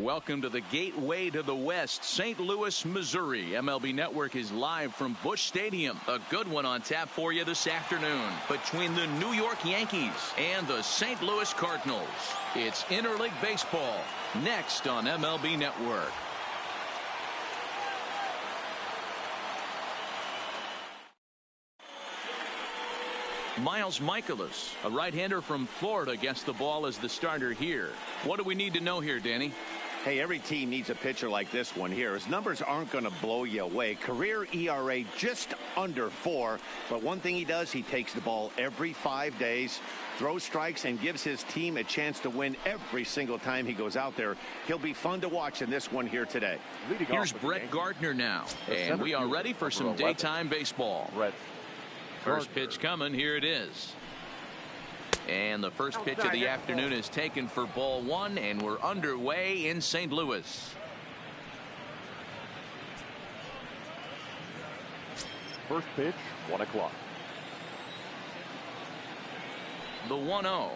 Welcome to the gateway to the West, St. Louis, Missouri. MLB Network is live from Busch Stadium. A good one on tap for you this afternoon between the New York Yankees and the St. Louis Cardinals. It's interleague baseball next on MLB Network. Miles Michaelis, a right-hander from Florida, gets the ball as the starter here. What do we need to know here, Danny? Hey, every team needs a pitcher like this one here. His numbers aren't going to blow you away. Career ERA just under 4. But one thing he does, he takes the ball every 5 days, throws strikes, and gives his team a chance to win every single time he goes out there. He'll be fun to watch in this one here today. Here's Brett Gardner now. And we are ready for some daytime baseball. First pitch coming. Here it is. And the first pitch of the afternoon is taken for ball 1, and we're underway in St. Louis. First pitch, 1 o'clock. The 1-0.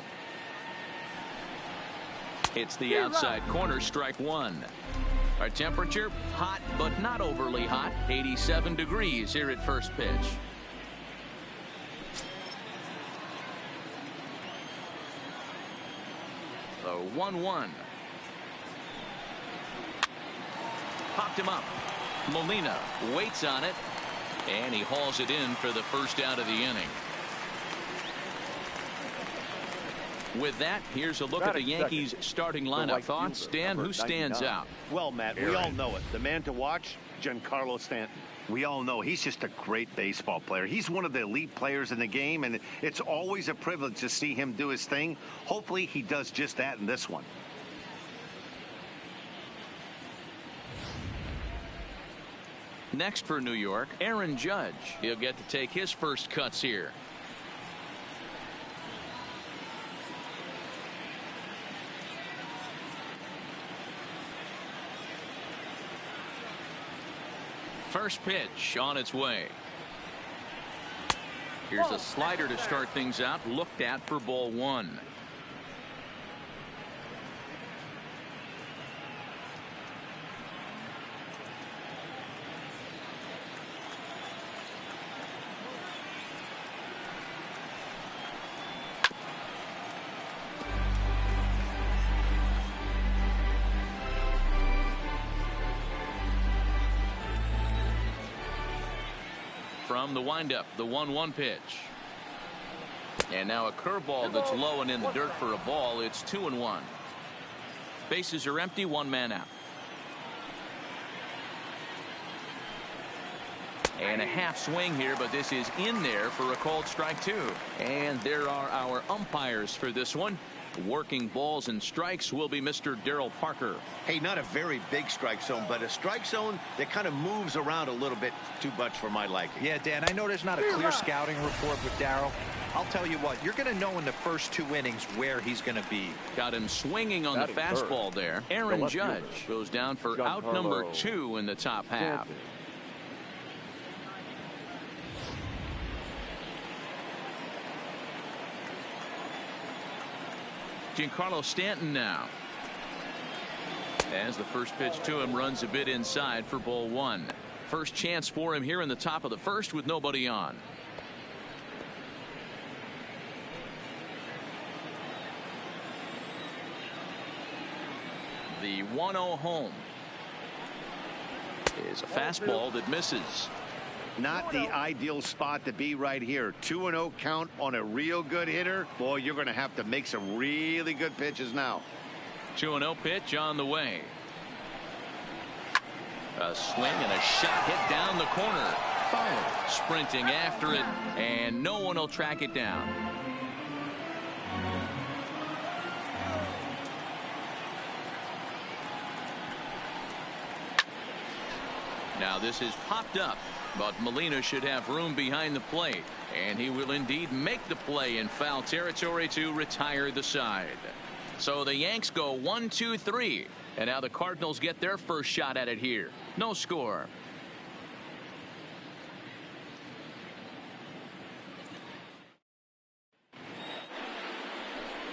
It's the outside corner, strike 1. Our temperature, hot but not overly hot, 87 degrees here at first pitch. The 1-1. Popped him up. Molina waits on it, and he hauls it in for the first out of the inning. With that, here's a look at the Yankees starting lineup. Thoughts, Dan? Who stands out? Well, Matt, we all know it. The man to watch, Giancarlo Stanton. We all know he's just a great baseball player. He's one of the elite players in the game, and it's always a privilege to see him do his thing. Hopefully he does just that in this one. Next for New York, Aaron Judge. He'll get to take his first cuts here. First pitch on its way. Here's a slider to start things out, looked at for ball 1. From the windup, the 1-1 pitch. And now a curveball that's low and in the dirt for a ball. It's 2-1. Bases are empty, 1 man out. And a half swing here, but this is in there for a called strike 2. And there are our umpires for this one. Working balls and strikes will be Mr. Darryl Parker. Hey, not a very big strike zone, but a strike zone that kind of moves around a little bit too much for my liking. Yeah, Dan, I know there's not a clear scouting report with Darryl. I'll tell you what, you're going to know in the first 2 innings where he's going to be. Got him swinging on the fastball there. Aaron Judge goes down for out number 2 in the top half. Giancarlo Stanton now. As the first pitch to him runs a bit inside for ball 1. First chance for him here in the top of the first with nobody on. The 1-0 home is a fastball that misses. Not the ideal spot to be right here. 2-0 count on a real good hitter. Boy, you're going to have to make some really good pitches now. 2-0 pitch on the way. A swing and a shot hit down the corner. Sprinting after it, and no one will track it down. Now this is popped up, but Molina should have room behind the plate, and he will indeed make the play in foul territory to retire the side. So the Yanks go 1-2-3, and now the Cardinals get their first shot at it here. No score.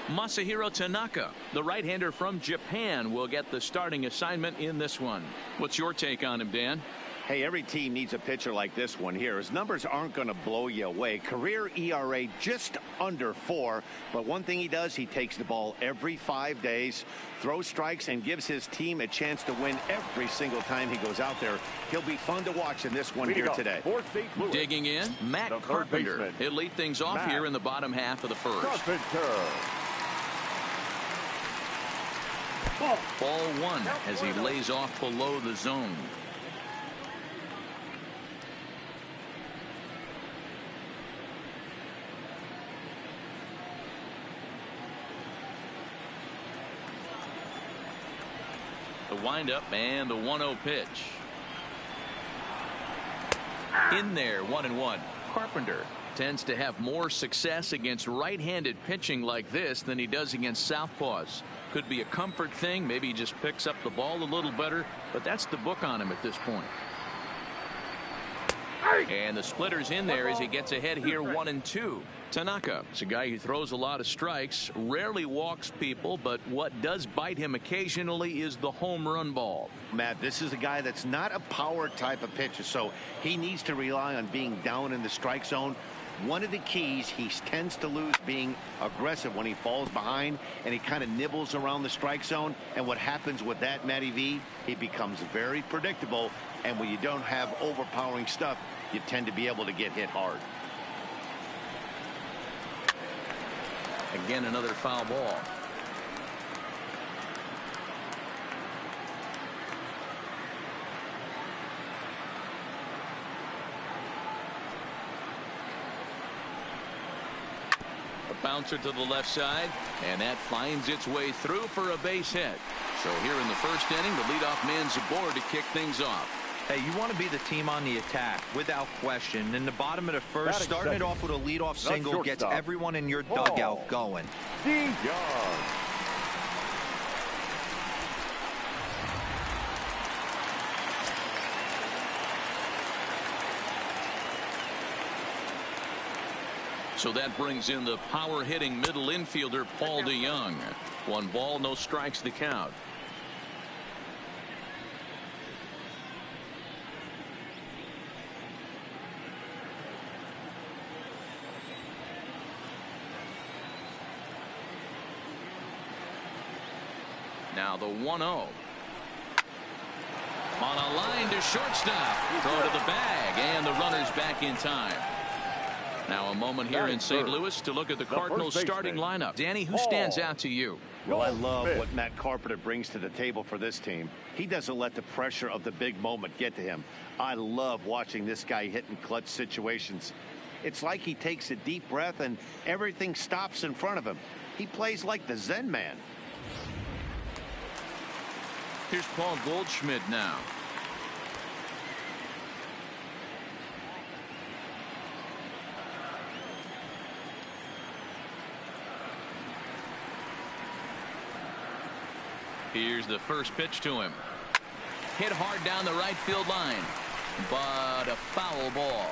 Masahiro Tanaka, the right-hander from Japan, will get the starting assignment in this one. What's your take on him, Dan? Hey, every team needs a pitcher like this one here. His numbers aren't going to blow you away. Career ERA just under 4. But one thing he does, he takes the ball every 5 days, throws strikes, and gives his team a chance to win every single time he goes out there. He'll be fun to watch in this one here today. Digging in, Matt Carpenter. He'll lead things off here in the bottom half of the first. Ball 1 as he lays off below the zone. The windup and the 1-0 pitch. In there, 1-1. Carpenter tends to have more success against right-handed pitching like this than he does against southpaws. Could be a comfort thing. Maybe he just picks up the ball a little better, but that's the book on him at this point. And the splitter's in there as he gets ahead here, 1-2. Tanaka is a guy who throws a lot of strikes, rarely walks people, but what does bite him occasionally is the home run ball. Matt, this is a guy that's not a power type of pitcher, so he needs to rely on being down in the strike zone. One of the keys, he tends to lose being aggressive when he falls behind and he kind of nibbles around the strike zone. And what happens with that, Matty V, he becomes very predictable. And when you don't have overpowering stuff, you tend to be able to get hit hard. Again, another foul ball. A bouncer to the left side, and that finds its way through for a base hit. So here in the first inning, the leadoff man's aboard to kick things off. Hey, you want to be the team on the attack, without question. In the bottom of the first, starting it off with a leadoff single gets everyone in your dugout going. So that brings in the power-hitting middle infielder, Paul DeYoung. 1 ball, no strikes to count. Now the 1-0. On a line to shortstop. Throw to the bag, and the runner's back in time. Now a moment here in St. Louis to look at the Cardinals starting lineup. Danny, who stands out to you? Well, I love what Matt Carpenter brings to the table for this team. He doesn't let the pressure of the big moment get to him. I love watching this guy hit in clutch situations. It's like he takes a deep breath and everything stops in front of him. He plays like the Zen man. Here's Paul Goldschmidt now. Here's the first pitch to him. Hit hard down the right field line, but a foul ball.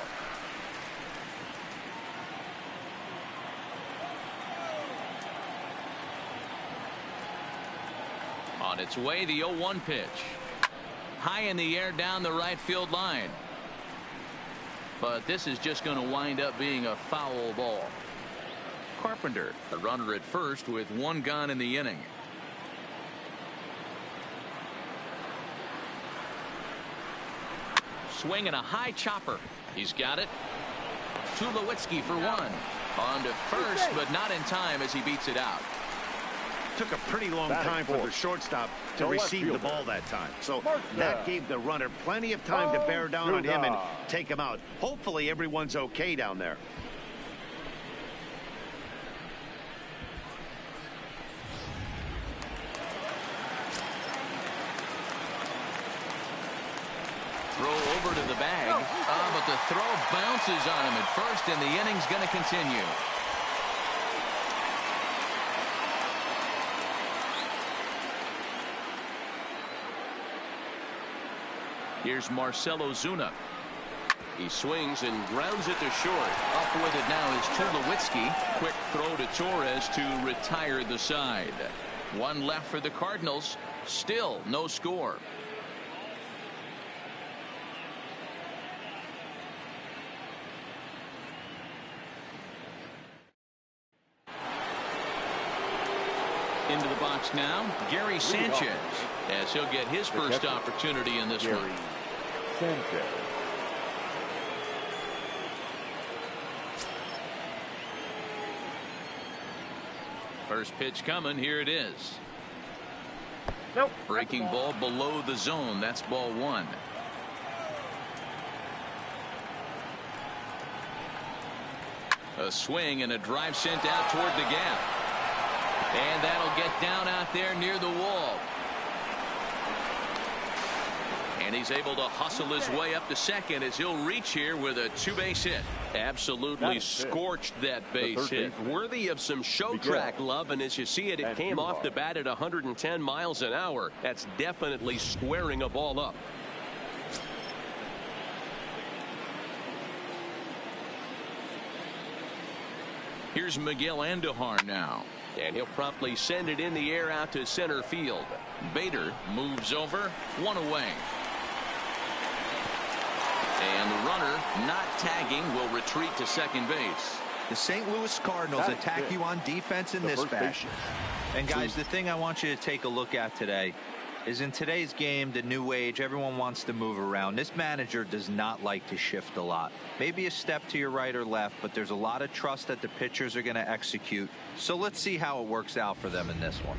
On its way, the 0-1 pitch. High in the air down the right field line. But this is just going to wind up being a foul ball. Carpenter, the runner at first with 1 gone in the inning. Swinging a high chopper. He's got it. Tulowitzki for 1. On to first, but not in time as he beats it out. Took a pretty long time for the shortstop to receive the ball that time. So that gave the runner plenty of time to bear down on him and take him out. Hopefully everyone's okay down there. Throw over to the bag. But the throw bounces on him at first, and the inning's going to continue. Here's Marcell Ozuna. He swings and grounds it to short. Up with it now is Tulowitzki. Quick throw to Torres to retire the side. One left for the Cardinals. Still no score. Into the box now, Gary Sanchez, as he'll get his first opportunity in this one. Sanchez. First pitch coming. Here it is. Nope. Breaking ball below the zone. That's ball one. A swing and a drive sent out toward the gap. And that'll get down out there near the wall. And he's able to hustle his way up to second as he'll reach here with a two-base hit. Absolutely scorched that base hit. Worthy of some show track love, and as you see it, it came off the bat at 110 miles an hour. That's definitely squaring a ball up. Here's Miguel Andujar now. And he'll promptly send it in the air out to center field. Bader moves over, one away. And the runner, not tagging, will retreat to second base. The St. Louis Cardinals attack you on defense in this fashion. And guys, the thing I want you to take a look at today is in today's game, the new age, everyone wants to move around. This manager does not like to shift a lot. Maybe a step to your right or left, but there's a lot of trust that the pitchers are going to execute. So let's see how it works out for them in this one.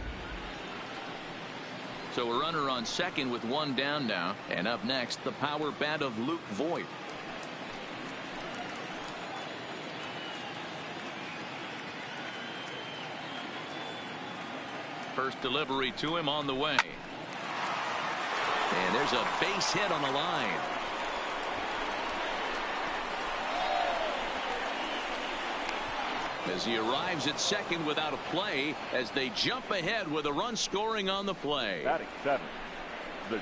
So a runner on second with one down now. And up next, the power bat of Luke Voit. First delivery to him on the way. And there's a base hit on the line. As he arrives at second without a play, as they jump ahead with a run scoring on the play. Batting seven.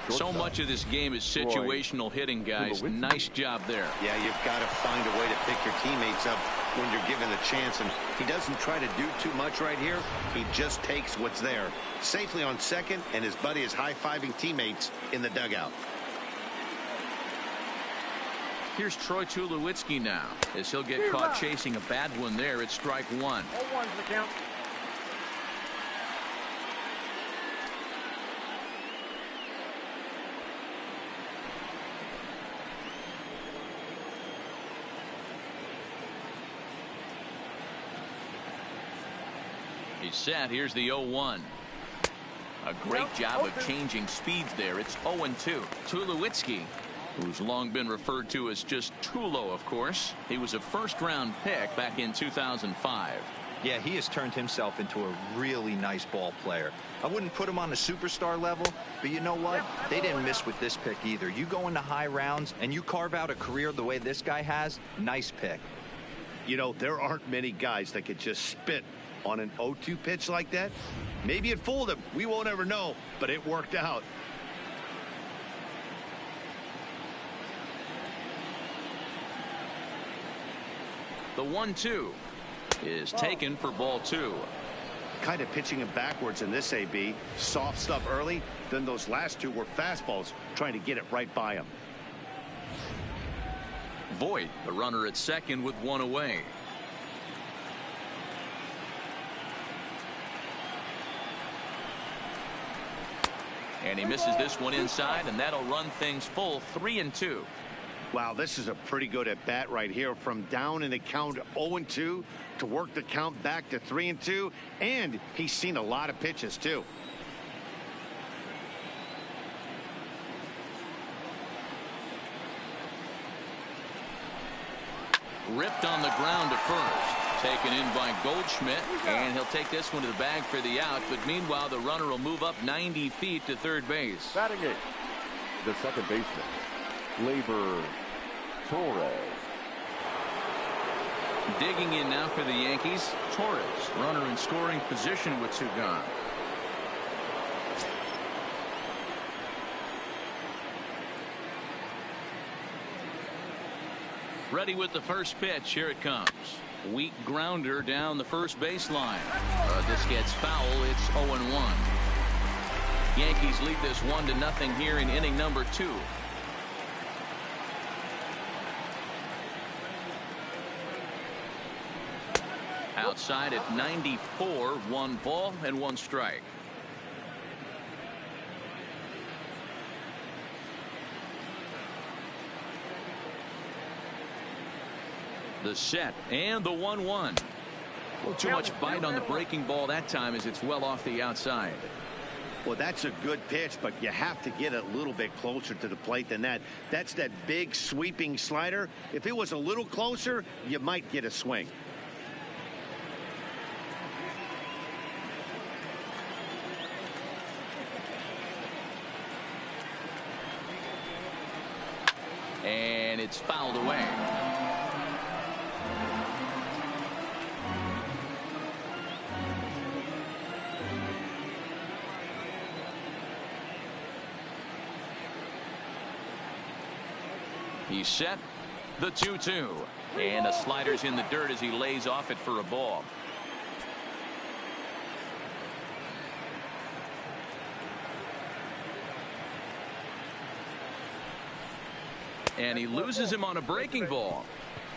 So much of this game is situational hitting, guys. Nice job there. Yeah, you've got to find a way to pick your teammates up when you're given the chance, and he doesn't try to do too much right here. He just takes what's there. Safely on second, and his buddy is high-fiving teammates in the dugout. Here's Troy Tulowitzki now, as he'll get caught chasing a bad one there at strike one. 0-1's the count. He's set. Here's the 0-1. A great job of changing speeds there. It's 0-2. Tulowitzki, who's long been referred to as just Tulo, of course. He was a first-round pick back in 2005. Yeah, he has turned himself into a really nice ball player. I wouldn't put him on the superstar level, but you know what? They didn't miss with this pick either. You go into high rounds and you carve out a career the way this guy has, nice pick. You know, there aren't many guys that could just spit on an 0-2 pitch like that. Maybe it fooled him. We won't ever know, but it worked out. The 1-2 is taken for ball two. Kind of pitching him backwards in this AB. Soft stuff early, then those last two were fastballs, trying to get it right by him. Voit, the runner at second with one away. And he misses this one inside, and that'll run things full 3-2. Wow, this is a pretty good at bat right here, from down in the count 0-2 to work the count back to 3-2, and he's seen a lot of pitches too. Ripped on the ground to first. Taken in by Goldschmidt, and he'll take this one to the bag for the out. But meanwhile, the runner will move up 90 feet to third base. Batting eighth, the second baseman, Labor Torres. Digging in now for the Yankees, Torres, runner in scoring position with two gone. Ready with the first pitch. Here it comes. Weak grounder down the first baseline. This gets foul. It's 0-1. Yankees lead this 1-0 here in inning number 2. Outside at 94, 1 ball and 1 strike. The set and the 1-1. Too much bite on the breaking ball that time as it's well off the outside. Well, that's a good pitch, but you have to get a little bit closer to the plate than that. That's that big sweeping slider. If it was a little closer, you might get a swing. And it's fouled away. He's set. The 2-2. And the slider's in the dirt as he lays off it for a ball. And he loses him on a breaking ball.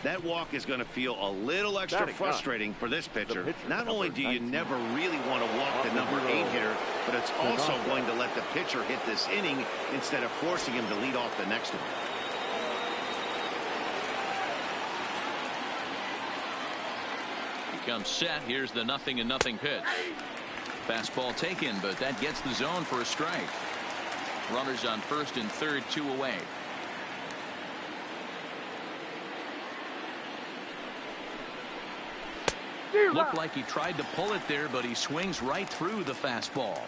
That walk is going to feel a little extra frustrating for this pitcher. Not only do you never really want to walk the number 8 hitter, but it's also going to let the pitcher hit this inning instead of forcing him to lead off the next one. He comes set. Here's the 0-0 pitch. Fastball taken, but that gets the zone for a strike. Runners on first and third, 2 away. Looked like he tried to pull it there, but he swings right through the fastball.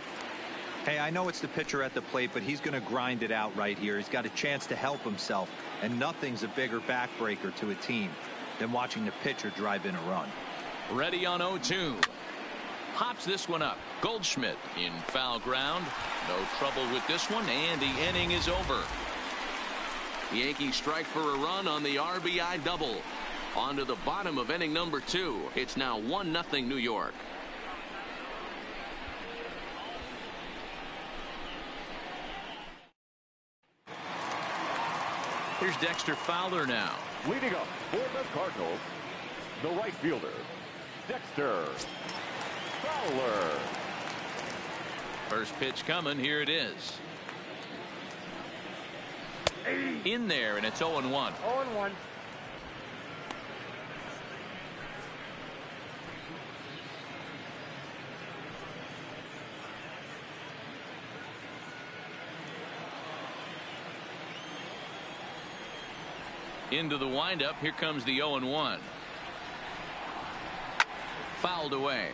Hey, I know it's the pitcher at the plate, but he's going to grind it out right here. He's got a chance to help himself, and nothing's a bigger backbreaker to a team than watching the pitcher drive in a run. Ready on 0-2. Pops this one up. Goldschmidt in foul ground. No trouble with this one, and the inning is over. The Yankees strike for a run on the RBI double. On to the bottom of inning number 2. It's now 1-0 New York. Here's Dexter Fowler now. Leading up for the Cardinals, the right fielder, Dexter Fowler. First pitch coming. Here it is. In there, and it's 0-1. 0-1. Into the windup. Here comes the 0-1. Fouled away.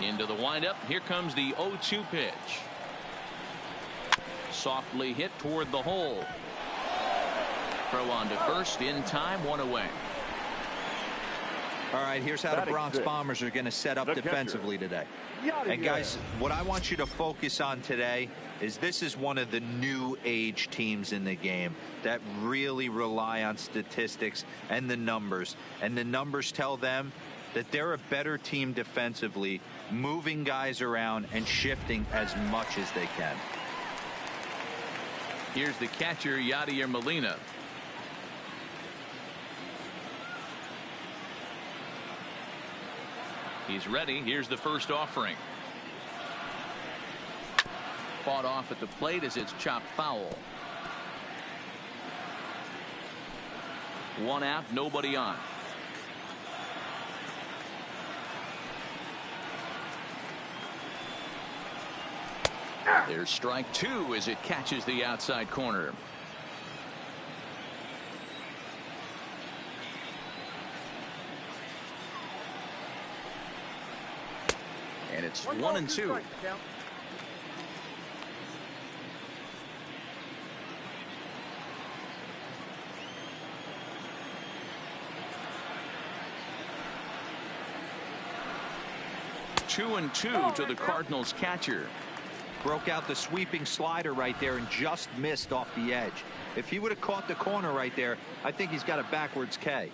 Into the windup. Here comes the 0-2 pitch. Softly hit toward the hole. Throw on to first in time. 1 away. All right, here's how the Bronx Bombers are going to set up defensively today. And guys, what I want you to focus on today is this is one of the new age teams in the game that really rely on statistics and the numbers. And the numbers tell them that they're a better team defensively, moving guys around and shifting as much as they can. Here's the catcher, Yadier Molina. He's ready. Here's the first offering. Fought off at the plate as it's chopped foul. 1 out, nobody on. There's strike 2 as it catches the outside corner. And it's 1-2. Two and two to the Cardinals catcher. Broke out the sweeping slider right there and just missed off the edge. If he would have caught the corner right there, I think he's got a backwards K.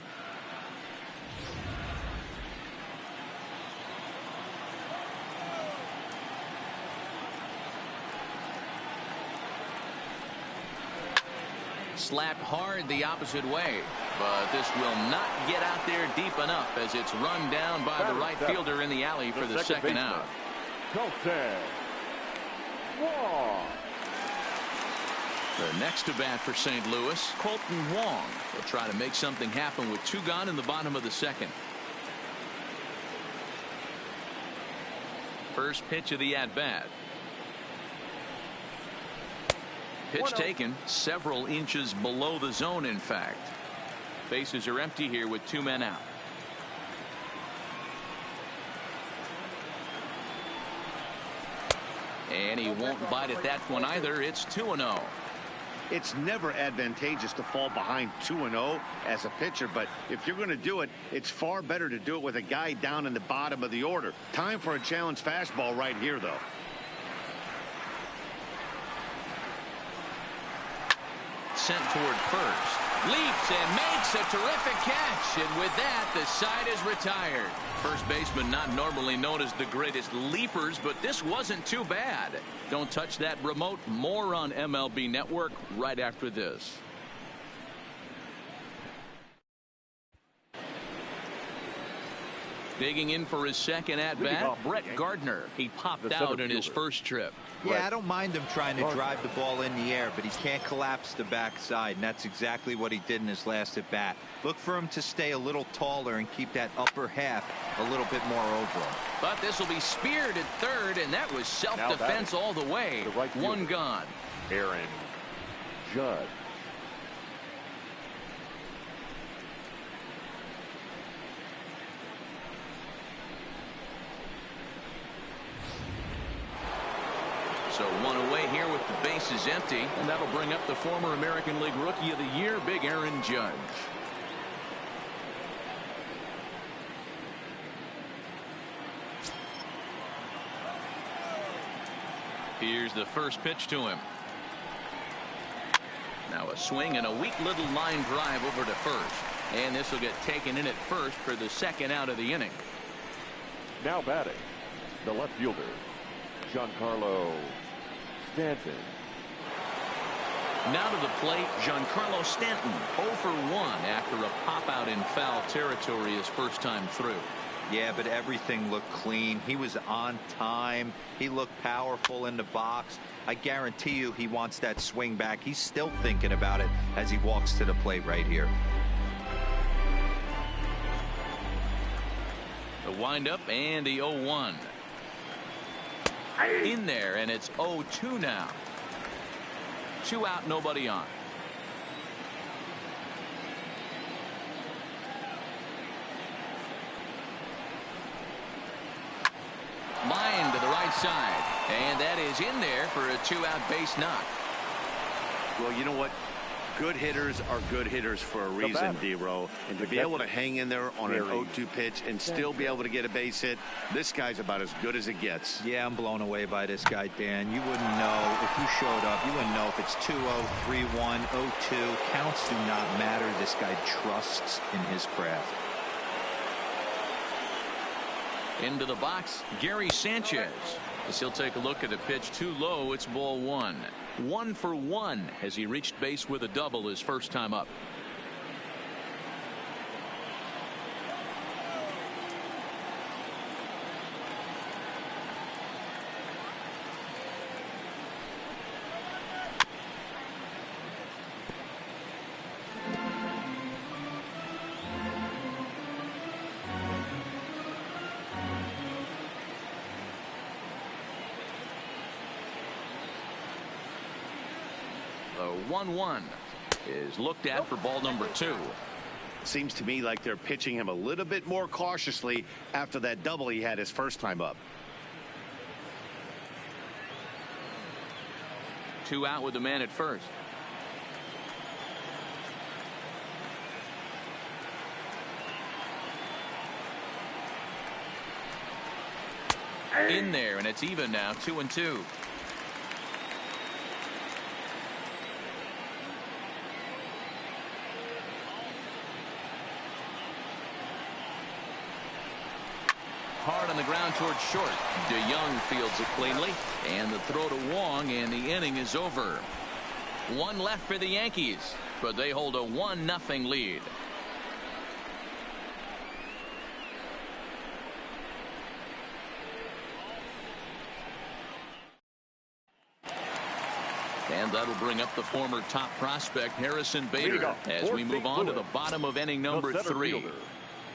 Slapped hard the opposite way, but this will not get out there deep enough as it's run down by the right fielder in the alley for the second out. The next to bat for St. Louis, Colton Wong, will try to make something happen with 2 gone in the bottom of the second. First pitch of the at-bat. Pitch taken several inches below the zone, in fact. Bases are empty here with 2 men out. And he won't bite at that one either. It's 2-0. It's never advantageous to fall behind 2-0 as a pitcher, but if you're going to do it, it's far better to do it with a guy down in the bottom of the order. Time for a challenge fastball right here, though. Sent toward first. Leaps and makes a terrific catch. And with that, the side is retired. First baseman not normally known as the greatest leapers, but this wasn't too bad. Don't touch that remote. More on MLB Network right after this. Digging in for his second at-bat, Brett Gardner. He popped out in his first trip. Yeah, I don't mind him trying to drive the ball in the air, but he can't collapse the backside, and that's exactly what he did in his last at-bat. Look for him to stay a little taller and keep that upper half a little bit more over him. But this will be speared at third, and that was self-defense all the way. 1 gone. Aaron Judge. So 1 away here with the bases empty, and that'll bring up the former American League Rookie of the Year, Big Aaron Judge. Here's the first pitch to him. Now a swing and a weak little line drive over to first, and this will get taken in at first for the second out of the inning. Now batting, the left fielder, Giancarlo Stanton. Now to the plate, Giancarlo Stanton, 0 for 1 after a pop out in foul territory his first time through. Yeah, but everything looked clean. He was on time. He looked powerful in the box. I guarantee you he wants that swing back. He's still thinking about it as he walks to the plate right here. The windup and the 0-1. In there, and it's 0-2 now. 2 out, nobody on. Line to the right side, and that is in there for a 2-out base knock. Well, you know what? Good hitters are good hitters for a reason, D-Row. And to be able to hang in there on an 0-2 pitch and still be able to get a base hit, this guy's about as good as it gets. Yeah, I'm blown away by this guy, Dan. You wouldn't know if you showed up. You wouldn't know if it's 2-0, 3-1, 0-2. Counts do not matter. This guy trusts in his craft. Into the box, Gary Sanchez. As he'll take a look at a pitch too low, it's ball 1. 1 for 1 as he reached base with a double his first time up. The 1-1 is looked at for ball number 2. Seems to me like they're pitching him a little bit more cautiously after that double he had his first time up. 2 out with the man at first. In there, and it's even now, 2-2. hard on the ground towards short. DeYoung fields it cleanly, and the throw to Wong, and the inning is over. One left for the Yankees, but they hold a 1-0 lead. And that'll bring up the former top prospect Harrison Bader as we move on to the bottom of inning number 3.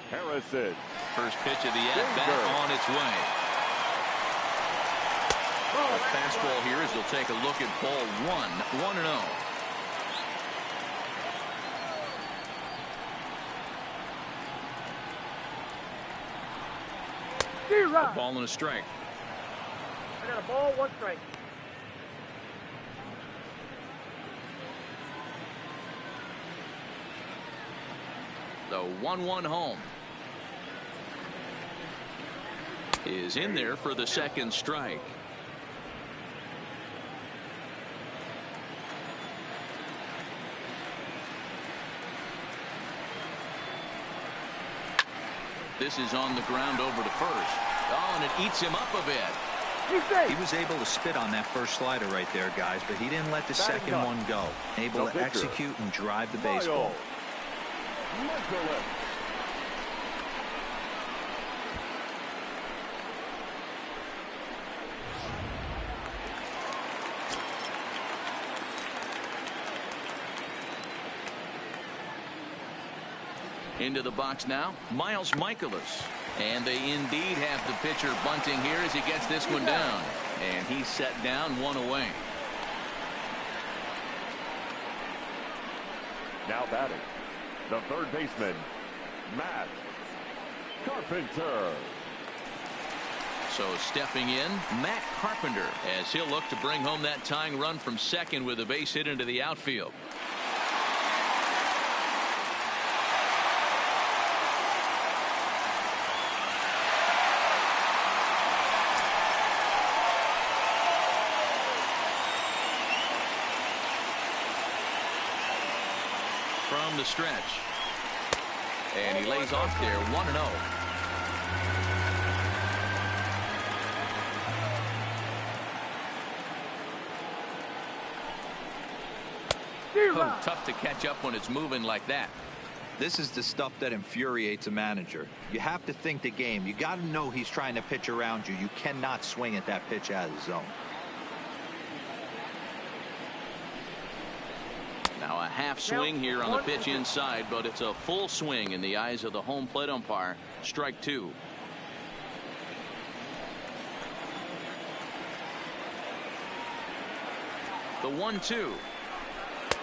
Harrison. First pitch of the at-bat on its way. A fastball here as they'll take a look at ball 1-0. A ball and a strike. I got a ball, 1 strike. The 1-1 home is in there for the second strike. This is on the ground over to first. Oh, and it eats him up a bit. He was able to spit on that first slider right there, guys, but he didn't let the second one go. Able to execute and drive the baseball. Into the box now, Miles Michaelis. And they indeed have the pitcher bunting here as he gets this one down. And he's set down, 1 away. Now batting, the third baseman, Matt Carpenter. So stepping in, Matt Carpenter, as he'll look to bring home that tying run from second with a base hit into the outfield. From the stretch, and he lays off there, 1-0. Oh, tough to catch up when it's moving like that. This is the stuff that infuriates a manager. You have to think the game. You got to know he's trying to pitch around you. You cannot swing at that pitch out of the zone. Now a half swing here on the pitch inside, but it's a full swing in the eyes of the home plate umpire. Strike 2. The 1-2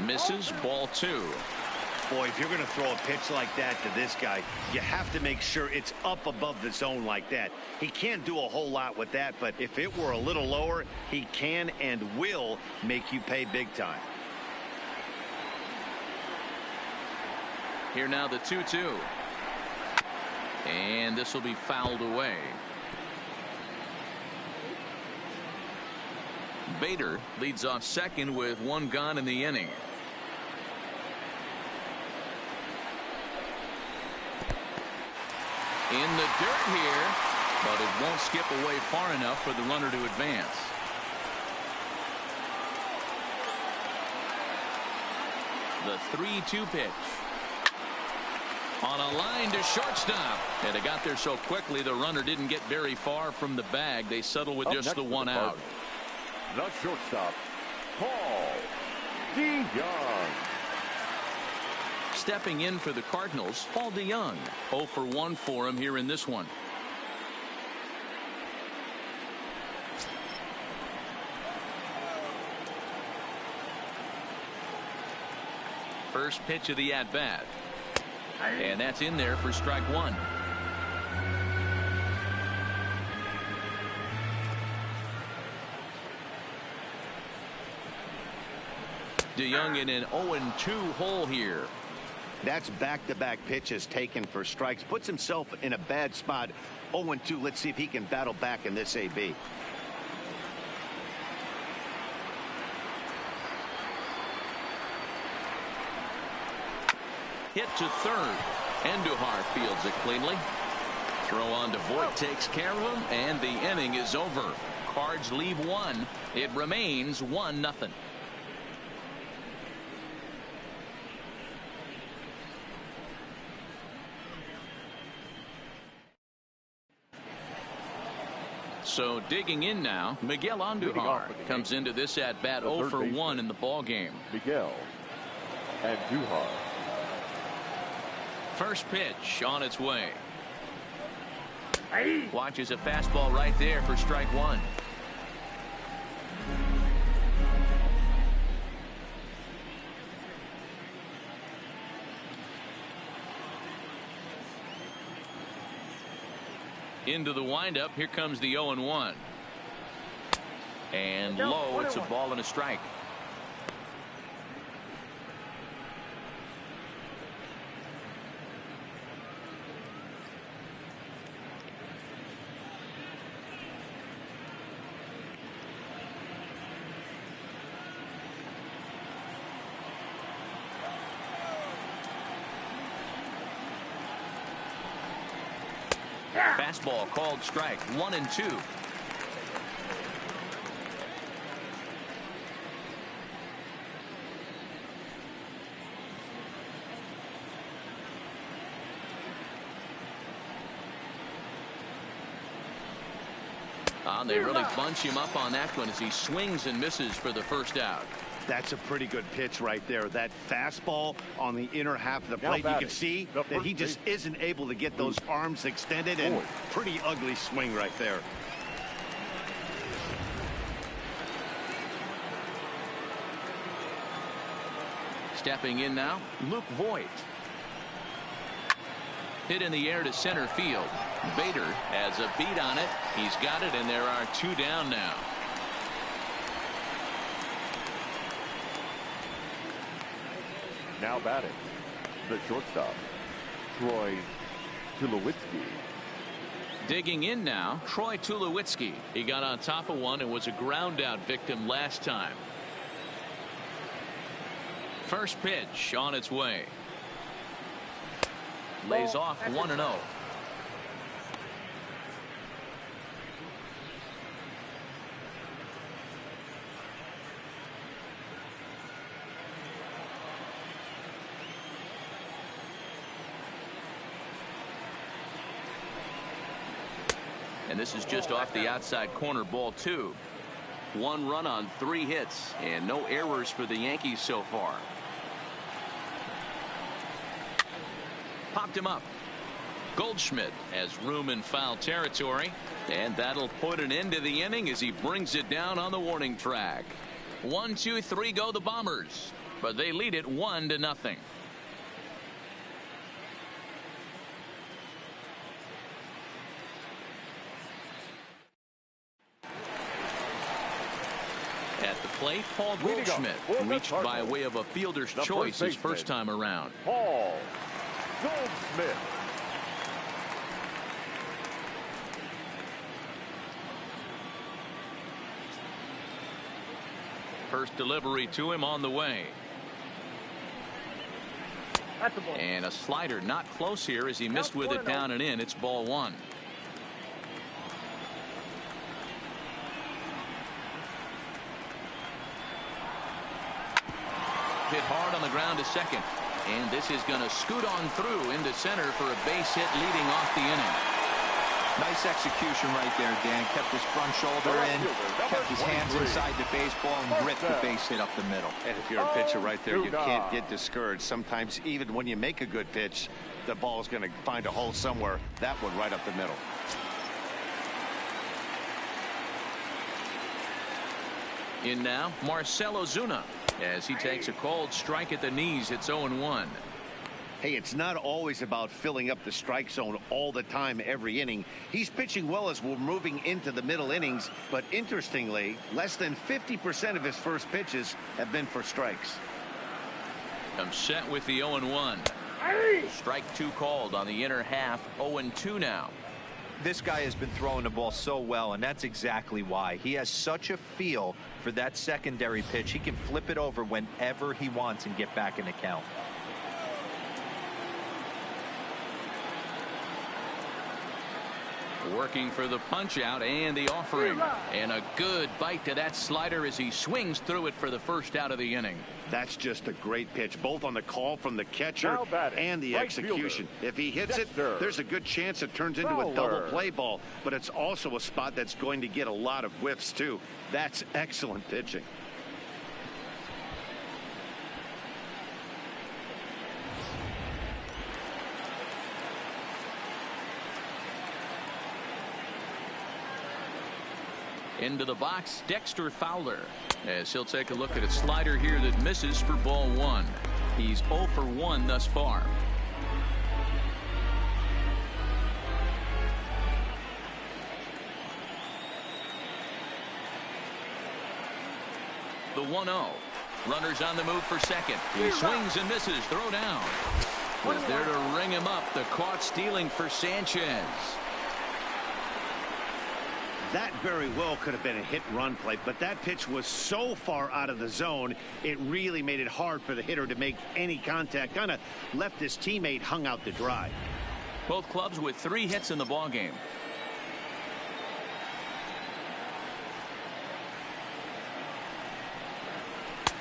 misses, ball 2. Boy, if you're going to throw a pitch like that to this guy, you have to make sure it's up above the zone like that. He can't do a whole lot with that, but if it were a little lower, he can and will make you pay big time. Here now the 2-2. And this will be fouled away. Bader leads off second with 1 gone in the inning. In the dirt here, but it won't skip away far enough for the runner to advance. The 3-2 pitch. On a line to shortstop, and it got there so quickly the runner didn't get very far from the bag. They settle with just the 1 out. The shortstop, Paul DeYoung. Stepping in for the Cardinals, Paul DeYoung. 0 for 1 for him here in this one. First pitch of the at-bat. And that's in there for strike 1. DeYoung in an 0-2 hole here. That's back-to-back pitches taken for strikes. Puts himself in a bad spot. 0-2. Let's see if he can battle back in this AB. Hit to third. Andujar fields it cleanly. Throw on to Voit takes care of him, and the inning is over. Cards leave one. It remains 1-0. So digging in now, Miguel Andujar comes into this at bat 0 for 1 in the ball game. Miguel Andujar. First pitch on its way. Watches a fastball right there for strike one. Into the windup. Here comes the 0-1. And low. It's a ball and a strike. Fastball called strike. 1-2. They really bunch him up on that one as he swings and misses for the first out. That's a pretty good pitch right there. That fastball on the inner half of the plate. You can see that he just isn't able to get those arms extended, and pretty ugly swing right there. Stepping in now, Luke Voit. Hit in the air to center field. Bader has a beat on it. He's got it, and there are 2 down now. Now batting, the shortstop, Troy Tulowitzki. Digging in now, Troy Tulowitzki. He got on top of one and was a ground out victim last time. First pitch on its way. Lays off 1-0. And this is just off the outside corner, ball 2. 1 run on 3 hits and no errors for the Yankees so far. Popped him up. Goldschmidt has room in foul territory, and that'll put an end to the inning as he brings it down on the warning track. 1, 2, 3 go the Bombers, but they lead it 1-0. At the plate, Paul Goldschmidt reached by way of a fielder's choice his first time around. Paul Goldschmidt. First delivery to him on the way. And a slider not close here as he missed with it down and in. It's ball 1. Hit hard on the ground to second. And this is going to scoot on through into center for a base hit leading off the inning. Nice execution right there, Dan. Kept his front shoulder in, kept his hands inside the baseball, and ripped the base hit up the middle. And if you're a pitcher right there, you can't get discouraged. Sometimes even when you make a good pitch, the ball's going to find a hole somewhere. That one right up the middle. In now, Marcell Ozuna. As he takes a cold strike at the knees, it's 0-1. Hey, it's not always about filling up the strike zone all the time every inning. He's pitching well as we're moving into the middle innings, but interestingly, less than 50% of his first pitches have been for strikes. I'm set with the 0-1. Strike 2 called on the inner half. 0-2 now. This guy has been throwing the ball so well, and that's exactly why. He has such a feel for that secondary pitch. He can flip it over whenever he wants and get back in the count. Working for the punch out and the offering, and a good bite to that slider as he swings through it for the first out of the inning. That's just a great pitch, both on the call from the catcher and the execution. If he hits it, there's a good chance it turns into a double play ball, but it's also a spot that's going to get a lot of whiffs too. That's excellent pitching. Into the box, Dexter Fowler, as he'll take a look at a slider here that misses for ball one. He's 0 for 1 thus far. The 1-0. Runners on the move for second. He swings and misses. Throw down. Was there to ring him up. The caught stealing for Sanchez. That very well could have been a hit-run play, but that pitch was so far out of the zone, it really made it hard for the hitter to make any contact. Kind of left his teammate hung out to dry. Both clubs with 3 hits in the ballgame.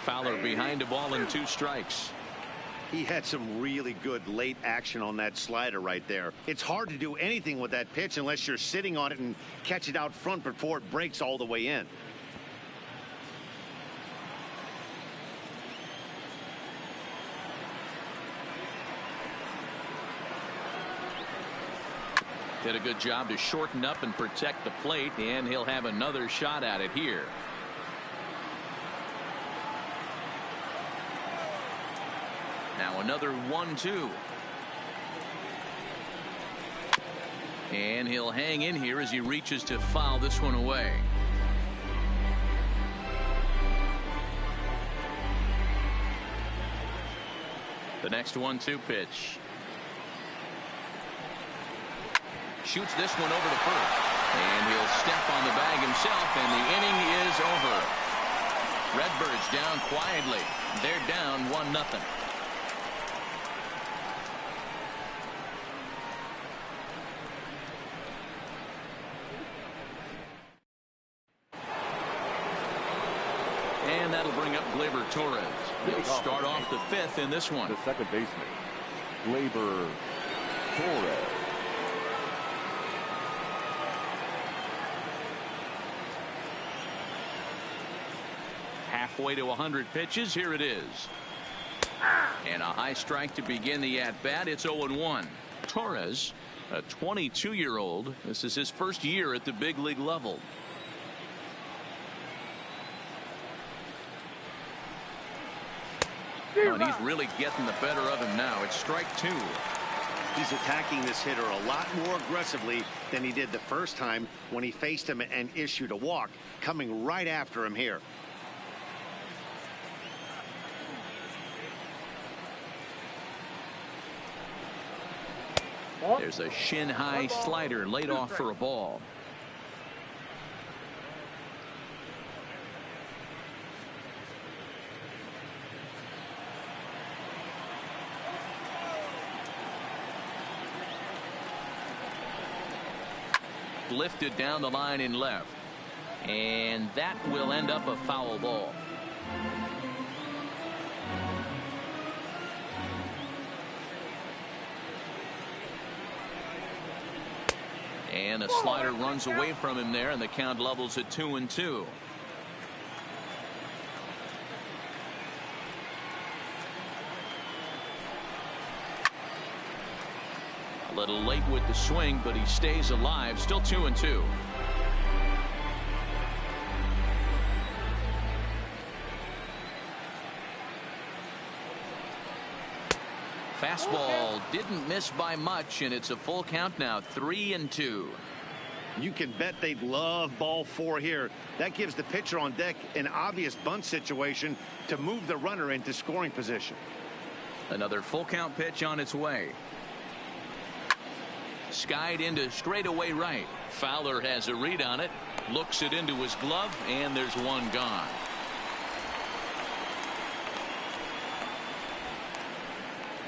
Fowler behind a ball and 2 strikes. He had some really good late action on that slider right there. It's hard to do anything with that pitch unless you're sitting on it and catch it out front before it breaks all the way in. Did a good job to shorten up and protect the plate, and he'll have another shot at it here. Now another 1-2. And he'll hang in here as he reaches to foul this one away. The next 1-2 pitch. Shoots this one over to first. And he'll step on the bag himself, and the inning is over. Redbirds down quietly. They're down 1-0. And that'll bring up Gleyber Torres. He'll start off the 5th in this one. The second baseman, Gleyber Torres. Halfway to 100 pitches. Here it is. And a high strike to begin the at-bat. It's 0-1. Torres, a 22-year-old. This is his first year at the big league level. Oh, and he's really getting the better of him now. It's strike 2. He's attacking this hitter a lot more aggressively than he did the first time when he faced him and issued a walk, coming right after him here. There's a shin-high slider laid off for a ball. Lifted down the line in left, and that will end up a foul ball. And a slider runs away from him there, and the count levels at 2-2. A little late with the swing, but he stays alive. Still 2-2. Fastball didn't miss by much, and it's a full count now. 3-2. You can bet they'd love ball 4 here. That gives the pitcher on deck an obvious bunt situation to move the runner into scoring position. Another full count pitch on its way. Skied into straightaway right. Fowler has a read on it, looks it into his glove, and there's one gone.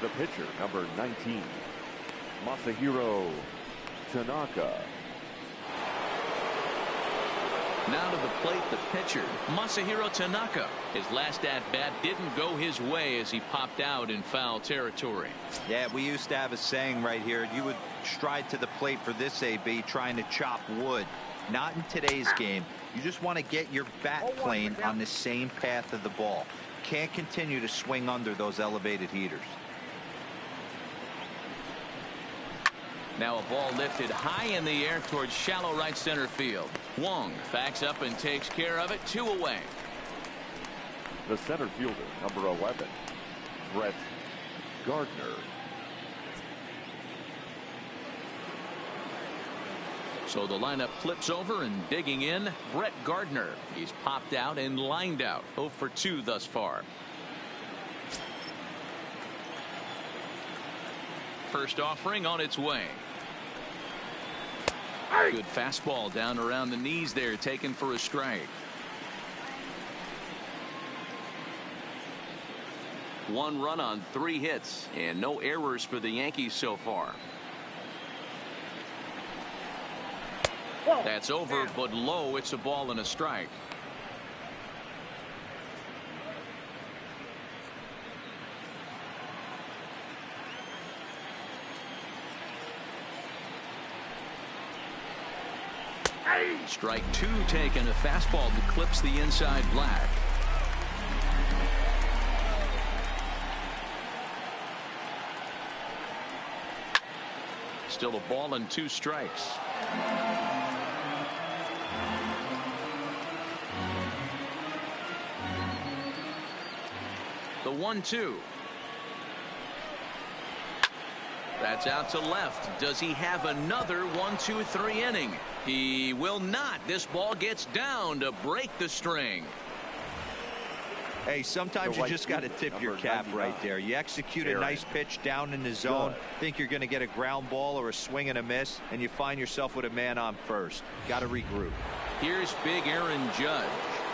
The pitcher, number 19, Masahiro Tanaka. Now to the plate, the pitcher, Masahiro Tanaka. His last at-bat didn't go his way as he popped out in foul territory. Yeah, we used to have a saying right here. You would stride to the plate for this AB, trying to chop wood. Not in today's game. You just want to get your bat plane on the same path of the ball. Can't continue to swing under those elevated heaters. Now a ball lifted high in the air towards shallow right center field. Wong backs up and takes care of it. 2 away. The center fielder, number 11, Brett Gardner. So the lineup flips over, and digging in, Brett Gardner. He's popped out and lined out. 0 for 2 thus far. First offering on its way. Good fastball down around the knees there, taken for a strike. 1 run on 3 hits and no errors for the Yankees so far. That's over, but low. It's a ball and a strike. Strike 2 taken. A fastball that clips the inside black. Still a ball and 2 strikes. The 1-2. That's out to left. Does he have another 1-2-3 inning? He will not. This ball gets down to break the string. Hey, sometimes you just got to tip your cap right there. You execute a nice pitch down in the zone, think you're going to get a ground ball or a swing and a miss, and you find yourself with a man on first. Got to regroup. Here's big Aaron Judge.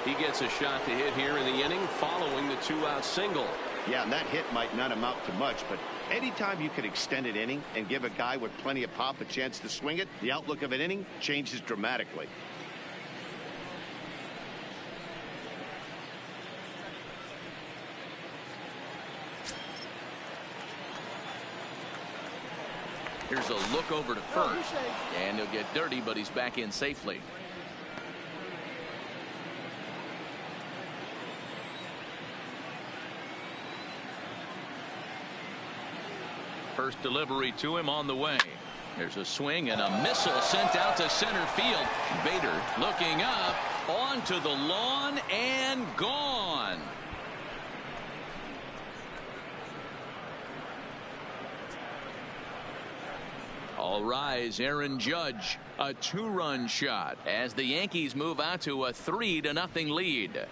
He gets a shot to hit here in the inning following the 2-out single. Yeah, and that hit might not amount to much, but anytime you can extend an inning and give a guy with plenty of pop a chance to swing it, the outlook of an inning changes dramatically. Here's a look over to first, and he'll get dirty, but he's back in safely. First delivery to him on the way. There's a swing and a missile sent out to center field. Bader looking up, onto the lawn, and gone. All rise. Aaron Judge, a 2-run shot as the Yankees move out to a 3-0 lead.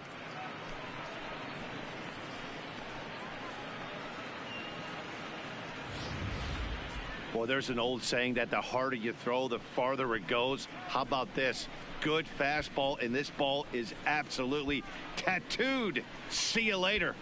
Well, there's an old saying that the harder you throw, the farther it goes. How about this? Good fastball, and this ball is absolutely tattooed. See you later.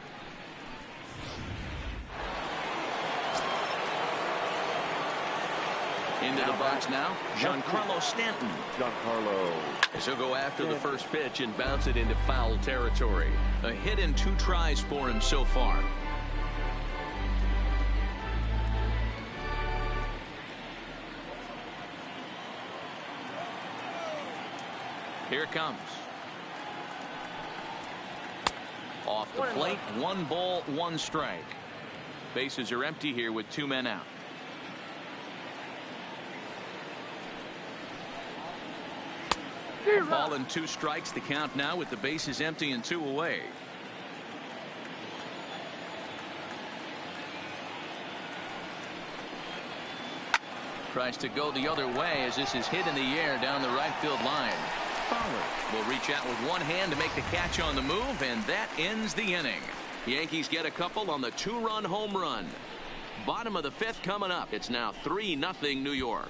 Into the box now, Giancarlo Stanton. Giancarlo. As he'll go after the first pitch and bounce it into foul territory. A hit and 2 tries for him so far. Here it comes. Off the plate, 1 ball, 1 strike. Bases are empty here with 2 men out. A ball and 2 strikes, the count now with the bases empty and 2 away. Tries to go the other way as this is hit in the air down the right field line. Fowler will reach out with 1 hand to make the catch on the move, and that ends the inning. Yankees get a couple on the 2-run home run. Bottom of the 5th coming up. It's now 3-0 New York.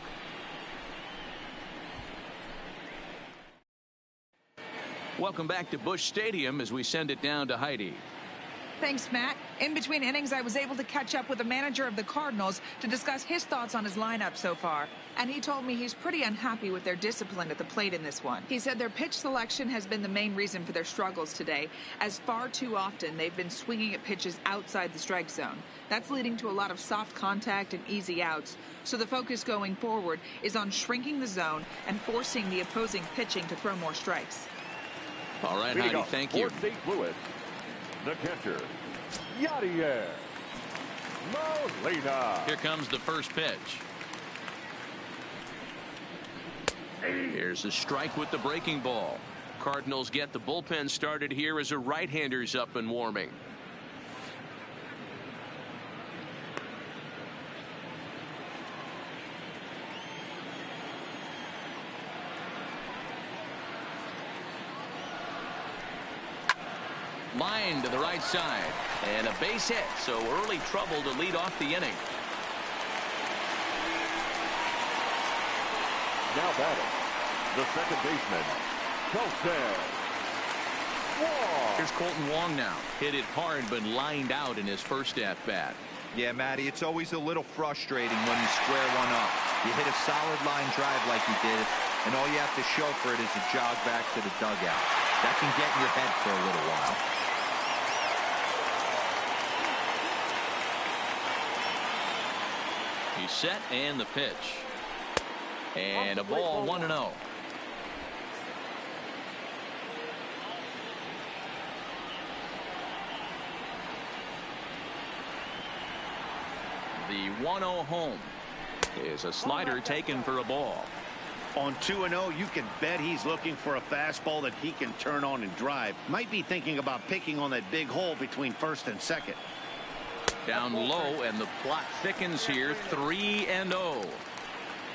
Welcome back to Busch Stadium as we send it down to Heidi. Thanks, Matt. In between innings, I was able to catch up with the manager of the Cardinals to discuss his thoughts on his lineup so far. And he told me he's pretty unhappy with their discipline at the plate in this one. He said their pitch selection has been the main reason for their struggles today, as far too often they've been swinging at pitches outside the strike zone. That's leading to a lot of soft contact and easy outs. So the focus going forward is on shrinking the zone and forcing the opposing pitching to throw more strikes. All right, Heidi, thank you. St. Louis, the catcher, Yadier Molina. Here comes the first pitch. Here's a strike with the breaking ball. Cardinals get the bullpen started here as a right-hander's up and warming. Line to the right side, and a base hit, so early trouble to lead off the inning. Now batting, the second baseman, Colton Wong. Here's Colton Wong now. Hit it hard, but lined out in his first at-bat. Yeah, Matty, it's always a little frustrating when you square one up. You hit a solid line drive like you did, and all you have to show for it is a jog back to the dugout. That can get in your head for a little while. He's set, and the pitch. And a ball, 1-0. The 1-0 home is a slider taken for a ball. On 2-0, you can bet he's looking for a fastball that he can turn on and drive. Might be thinking about picking on that big hole between first and second. Down low, and the plot thickens here. 3-0.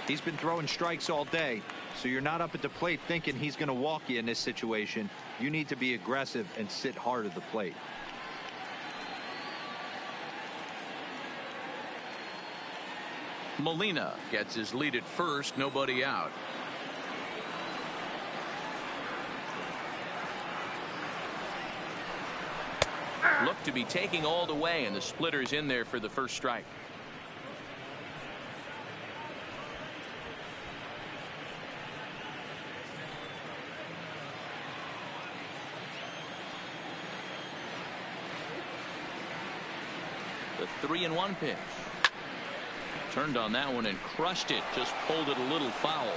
He's been throwing strikes all day, so you're not up at the plate thinking he's going to walk you in this situation. You need to be aggressive and sit hard at the plate. Molina gets his lead at first, nobody out. Look to be taking all the way, and the splitter's in there for the first strike. The 3-1 pitch. Turned on that one and crushed it. Just pulled it a little foul.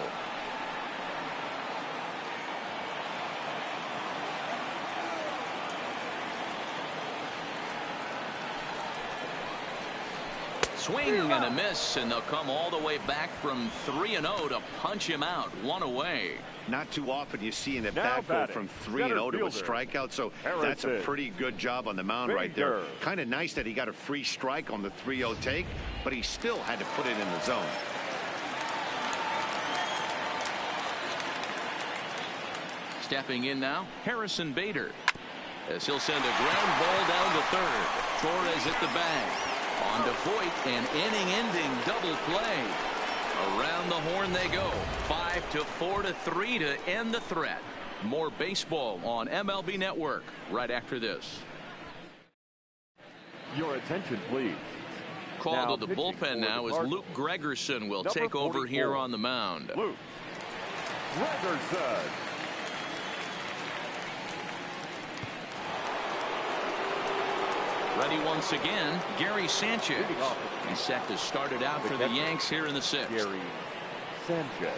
Swing and a miss, and they'll come all the way back from 3-0 to punch him out. One away. Not too often you see in a bat go from 3-0 to a strikeout, so that's a pretty good job on the mound right there. Kind of nice that he got a free strike on the 3-0 take, but he still had to put it in the zone. Stepping in now, Harrison Bader, as he'll send a ground ball down to third. Torres at the bag. On to Voit, an inning-ending double play. Around the horn they go. 5-4 to 3 to end the threat. More baseball on MLB Network right after this. Your attention, please. Call to the bullpen now as Luke Gregerson will take over here on the mound. Luke Gregerson. Ready once again, Gary Sanchez. He's set to start it out for the Yanks here in the sixth. Gary Sanchez.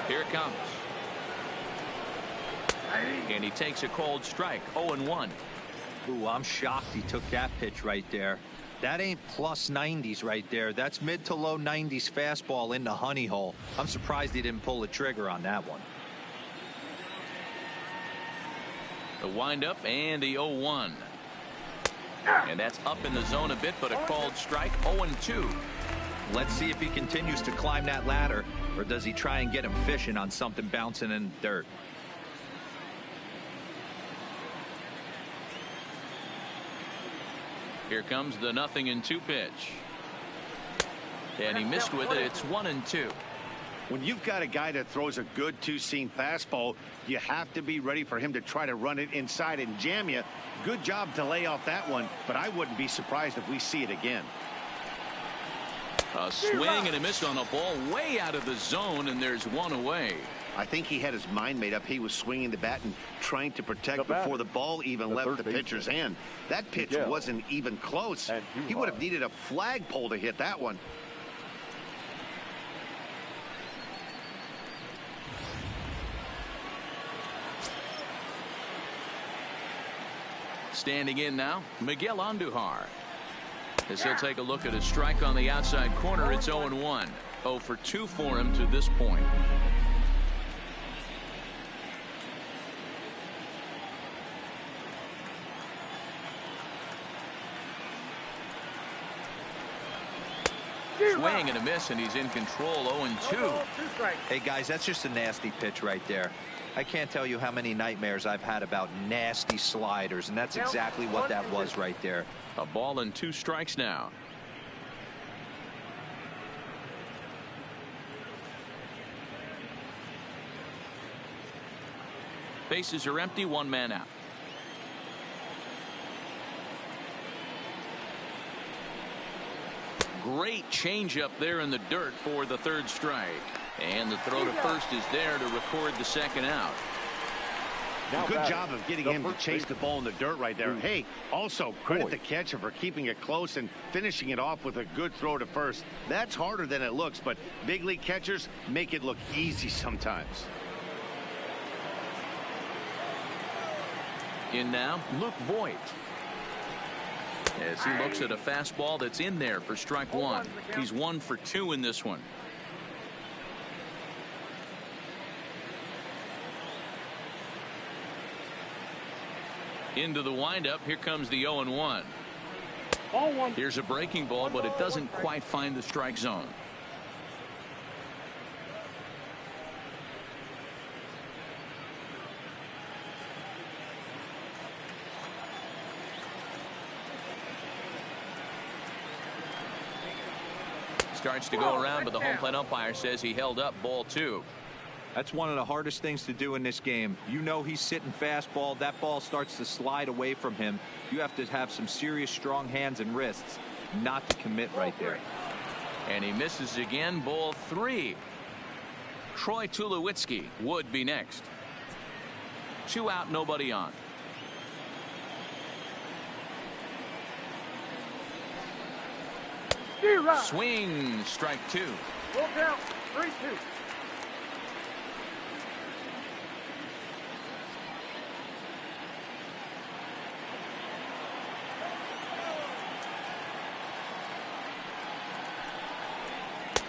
Here it comes. And he takes a cold strike. 0-1. Ooh, I'm shocked he took that pitch right there. That ain't plus 90s right there. That's mid to low 90s fastball in the honey hole. I'm surprised he didn't pull the trigger on that one. The windup and the 0-1. And that's up in the zone a bit, but a called strike. 0-2. Let's see if he continues to climb that ladder, or does he try and get him fishing on something bouncing in the dirt. Here comes the 0-2 pitch. And he missed with it. It's 1-2. When you've got a guy that throws a good two-seam fastball, you have to be ready for him to try to run it inside and jam you. Good job to lay off that one, but I wouldn't be surprised if we see it again. A swing and a miss on a ball way out of the zone, and there's one away. I think he had his mind made up. He was swinging the bat and trying to protect before the ball even left the pitcher's hand. That pitch wasn't even close. He would have needed a flagpole to hit that one. Standing in now, Miguel Andujar. As he'll take a look at a strike on the outside corner, it's 0-1. 0 for 2 for him to this point. Swing and a miss, and he's in control. 0-2. Hey guys, that's just a nasty pitch right there. I can't tell you how many nightmares I've had about nasty sliders, and that's exactly what that was right there. A ball and 2 strikes now. Bases are empty, 1 man out. Great changeup there in the dirt for the 3rd strike. And the throw to first is there to record the 2nd out. Good job of getting him to chase the ball in the dirt right there. Hey, also credit the catcher for keeping it close and finishing it off with a good throw to first. That's harder than it looks, but big league catchers make it look easy sometimes. In now, Luke Voigt. As he looks at a fastball that's in there for strike 1. He's 1 for 2 in this one. Into the windup. Here comes the 0-1. Here's a breaking ball, but it doesn't quite find the strike zone. Starts to go around, but the home plate umpire says he held up. Ball 2. That's one of the hardest things to do in this game. You know he's sitting fastball. That ball starts to slide away from him. You have to have some serious strong hands and wrists not to commit right there. And he misses again. Ball 3. Troy Tulowitzki would be next. 2 out, nobody on. Swing, strike 2. Roll down, 3-2.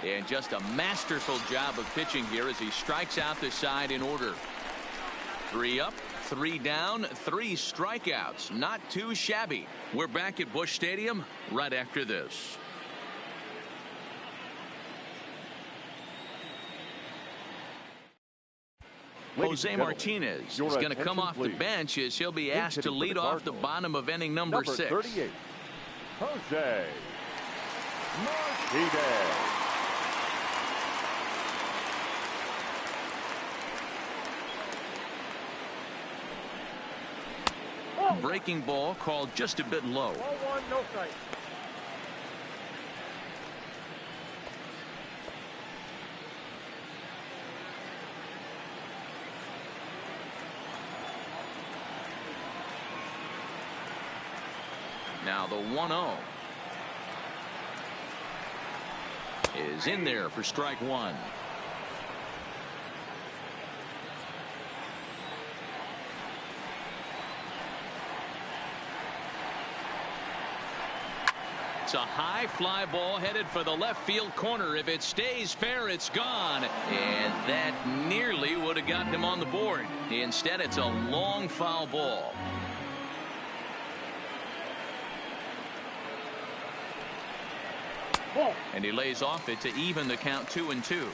And just a masterful job of pitching here as he strikes out the side in order. 3 up, 3 down, 3 strikeouts. Not too shabby. We're back at Busch Stadium right after this. Jose Martinez is going to come off the bench as he'll be asked to lead off the bottom of inning number 6. 38, Jose Martinez. Breaking ball called just a bit low. 1-1, no strike. Now the 1-0 is in there for strike 1. It's a high fly ball headed for the left field corner. If it stays fair, it's gone. And that nearly would have gotten him on the board. Instead, it's a long foul ball. And he lays off it to even the count 2-2.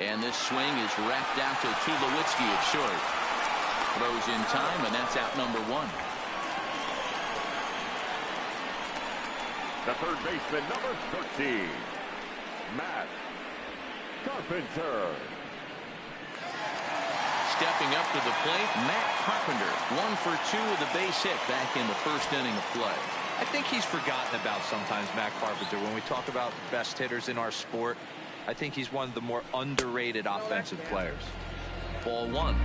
And this swing is wrapped out to Tulowitzki at short. Throws in time, and that's out number one. The third baseman, number 13, Matt Carpenter. Stepping up to the plate, Matt Carpenter. 1 for 2 with a base hit back in the first inning of play. I think he's forgotten about sometimes, Matt Carpenter. When we talk about best hitters in our sport, I think he's one of the more underrated offensive players. Ball one.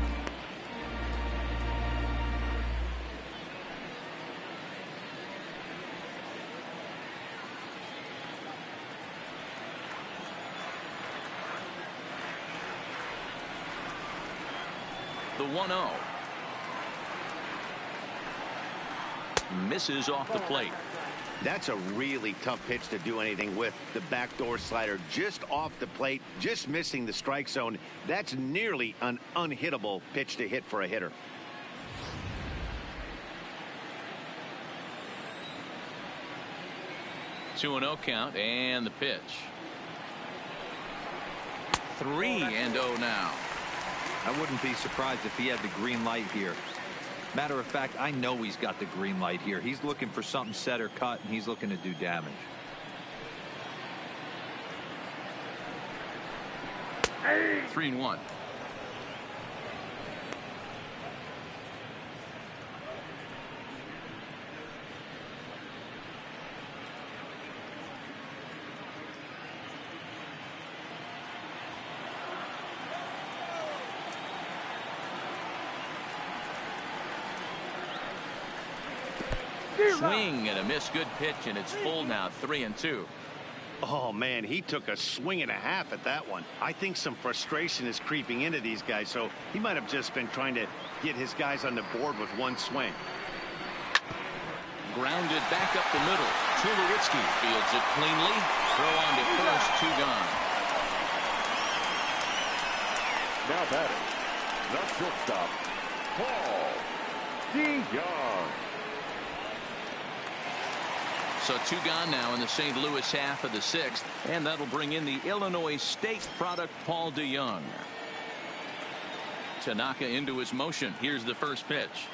The 1-0. Misses off the plate. That's a really tough pitch to do anything with. The backdoor slider just off the plate, just missing the strike zone. That's nearly an unhittable pitch to hit for a hitter. Two and 0 count, and the pitch. 3-0 now. I wouldn't be surprised if he had the green light here. Matter of fact, I know he's got the green light here. He's looking for something set or cut, and he's looking to do damage. 3-1. Swing and a miss. Good pitch, and it's full now. 3-2. Oh man, he took a swing and a half at that one. I think some frustration is creeping into these guys, so he might have just been trying to get his guys on the board with one swing. Grounded back up the middle. Tulowitzki fields it cleanly. Throw on to first. 2 gone. Now batting, the shortstop, Paul DeYoung. So 2 gone now in the St. Louis half of the 6th, and that'll bring in the Illinois State product, Paul DeYoung. Tanaka into his motion. Here's the first pitch.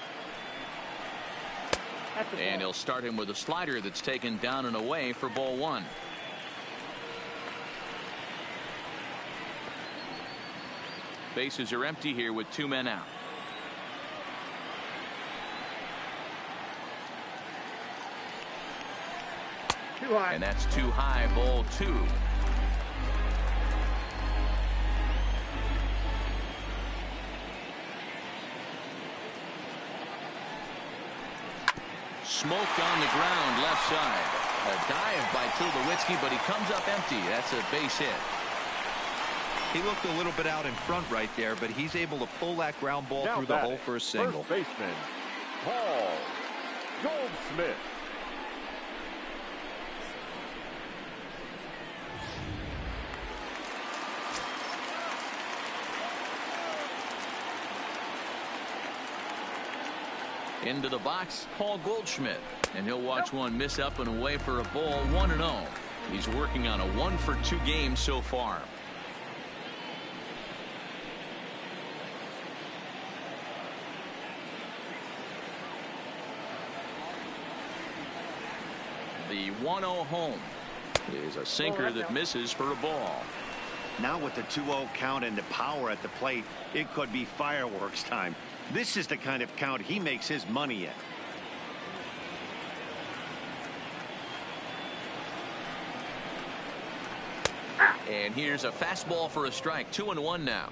And he'll start him with a slider that's taken down and away for ball 1. Bases are empty here with 2 men out. Too high. And that's too high. Ball 2. Smoked on the ground left side. A dive by Tulowitzki, but he comes up empty. That's a base hit. He looked a little bit out in front right there, but he's able to pull that ground ball through the hole for a single. First baseman, Paul Goldschmidt. Into the box, Paul Goldschmidt, and he'll watch one miss up and away for a ball. 1-0. He's working on a 1 for 2 game so far. The 1-0 home is a sinker that misses for a ball. Now with the 2-0 count and the power at the plate, it could be fireworks time. This is the kind of count he makes his money in. And here's a fastball for a strike. 2-1 now.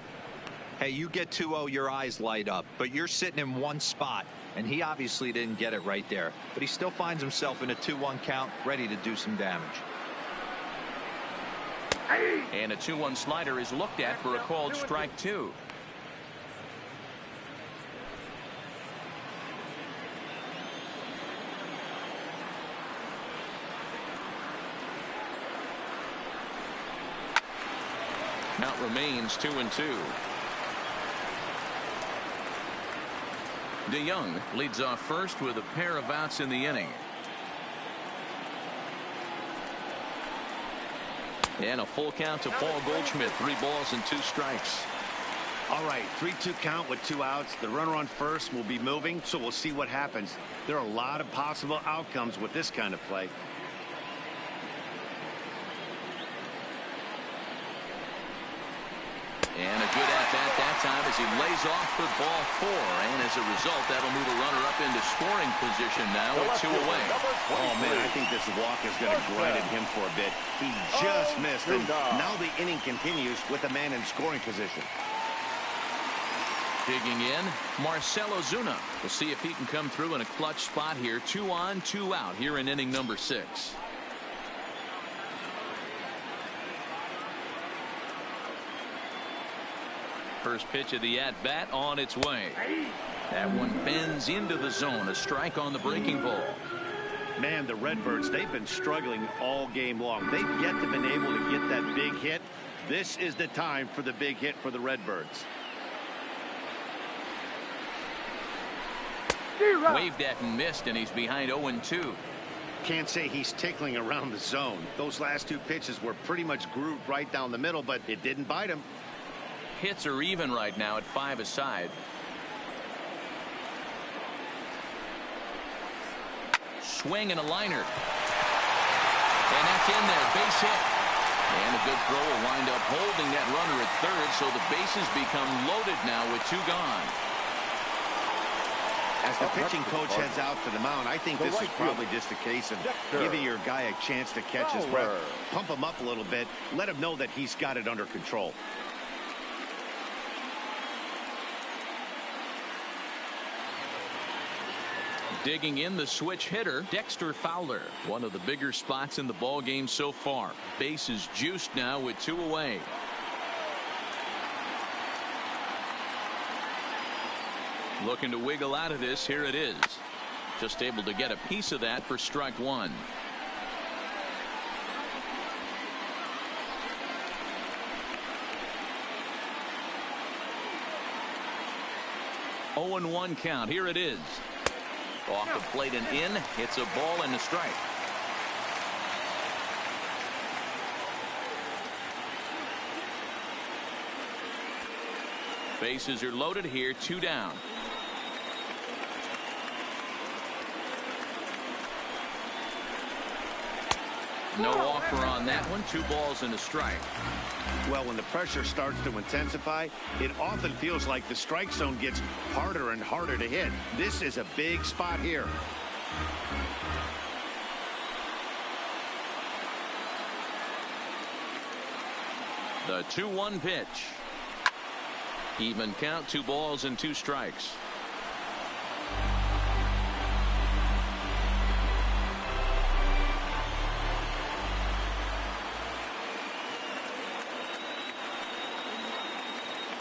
Hey, you get 2-0, your eyes light up, but you're sitting in one spot, and he obviously didn't get it right there. But he still finds himself in a 2-1 count, ready to do some damage. And a 2-1 slider is looked at for a called strike 2. Count remains 2-2. DeYoung leads off first with a pair of outs in the inning. And a full count to Paul Goldschmidt. 3 balls and 2 strikes. All right, 3-2 count with 2 outs. The runner on first will be moving, so we'll see what happens. There are a lot of possible outcomes with this kind of play. And a good at-bat that time as he lays off for ball 4. And as a result, that'll move a runner up into scoring position now with 2 away. Oh, man, I think this walk is going to grind at him for a bit. He just missed, and now the inning continues with a man in scoring position. Digging in, Marcell Ozuna. We'll see if he can come through in a clutch spot here. 2 on, 2 out here in inning number 6. First pitch of the at-bat on its way. That one bends into the zone. A strike on the breaking ball. Man, the Redbirds, they've been struggling all game long. They've yet to been able to get that big hit. This is the time for the big hit for the Redbirds. Waved at and missed, and he's behind 0-2. Can't say he's tickling around the zone. Those last 2 pitches were pretty much grooved right down the middle, but it didn't bite him. Hits are even right now at 5 aside. Swing and a liner. And that's in there. Base hit. And a good throw will wind up holding that runner at third, so the bases become loaded now with 2 gone. As the pitching coach heads out to the mound, I think this is probably just a case of giving your guy a chance to catch his breath. Pump him up a little bit. Let him know that he's got it under control. Digging in, the switch hitter, Dexter Fowler. One of the bigger spots in the ball game so far. Base is juiced now with 2 away. Looking to wiggle out of this. Here it is. Just able to get a piece of that for strike 1. Oh, and 1 count. Here it is. Off the plate and in. It's a ball and a strike. Bases are loaded here. 2 down. No offer on that one. 2 balls and a strike. Well, when the pressure starts to intensify, it often feels like the strike zone gets harder and harder to hit. This is a big spot here. The 2-1 pitch. Even count. 2 balls and 2 strikes.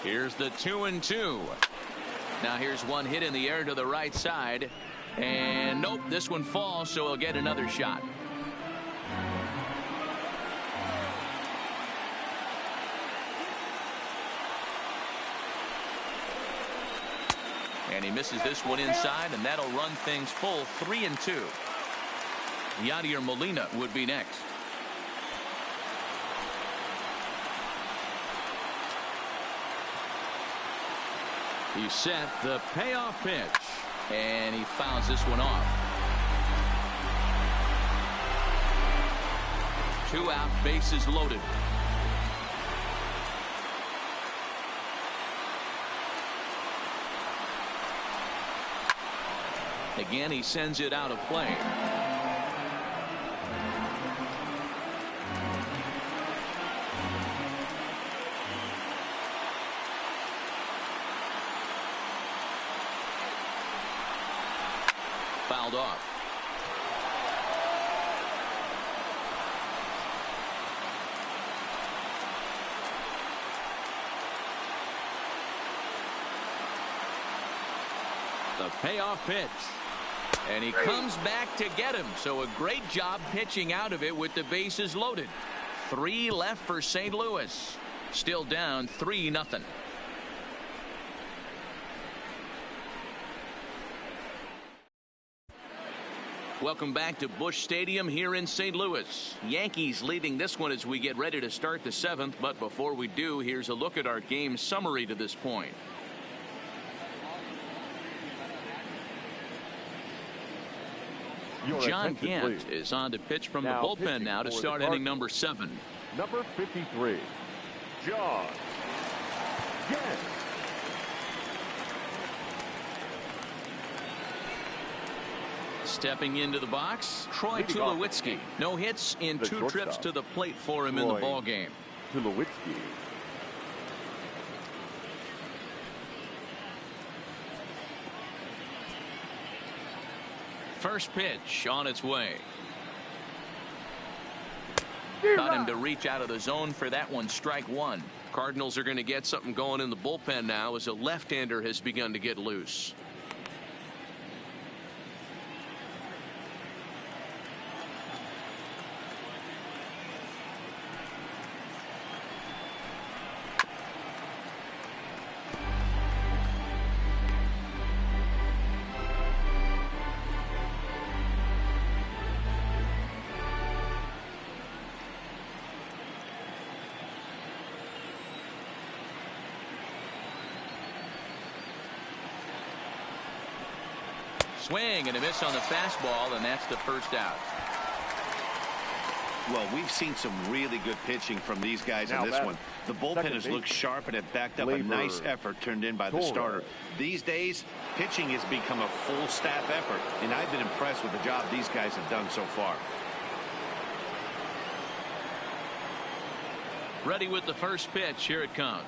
Here's the 2-2. Now here's one hit in the air to the right side. And nope, this one falls, so he'll get another shot. And he misses this one inside, and that'll run things full. 3-2. Yadier Molina would be next. He set the payoff pitch, and he fouls this one off. 2 out, bases loaded. Again, he sends it out of play. Fouled off. The payoff pitch. And he comes back to get him. So a great job pitching out of it with the bases loaded. 3 left for St. Louis. Still down 3-0. Welcome back to Busch Stadium here in St. Louis. Yankees leading this one as we get ready to start the 7th. But before we do, here's a look at our game summary to this point. John Gant is on to pitch from the bullpen now to start inning number 7. Number 53, John Gant. Stepping into the box, Troy Tulowitzki. No hits in 2 trips to the plate for him in the ball game. Tulowitzki. First pitch on its way. Got him to reach out of the zone for that one. Strike 1. Cardinals are going to get something going in the bullpen now as a left-hander has begun to get loose. Swing and a miss on the fastball, and that's the first out. Well, we've seen some really good pitching from these guys in this one. The bullpen has looked sharp, and it backed up a nice effort turned in by the starter. These days, pitching has become a full staff effort, and I've been impressed with the job these guys have done so far. Ready with the first pitch. Here it comes.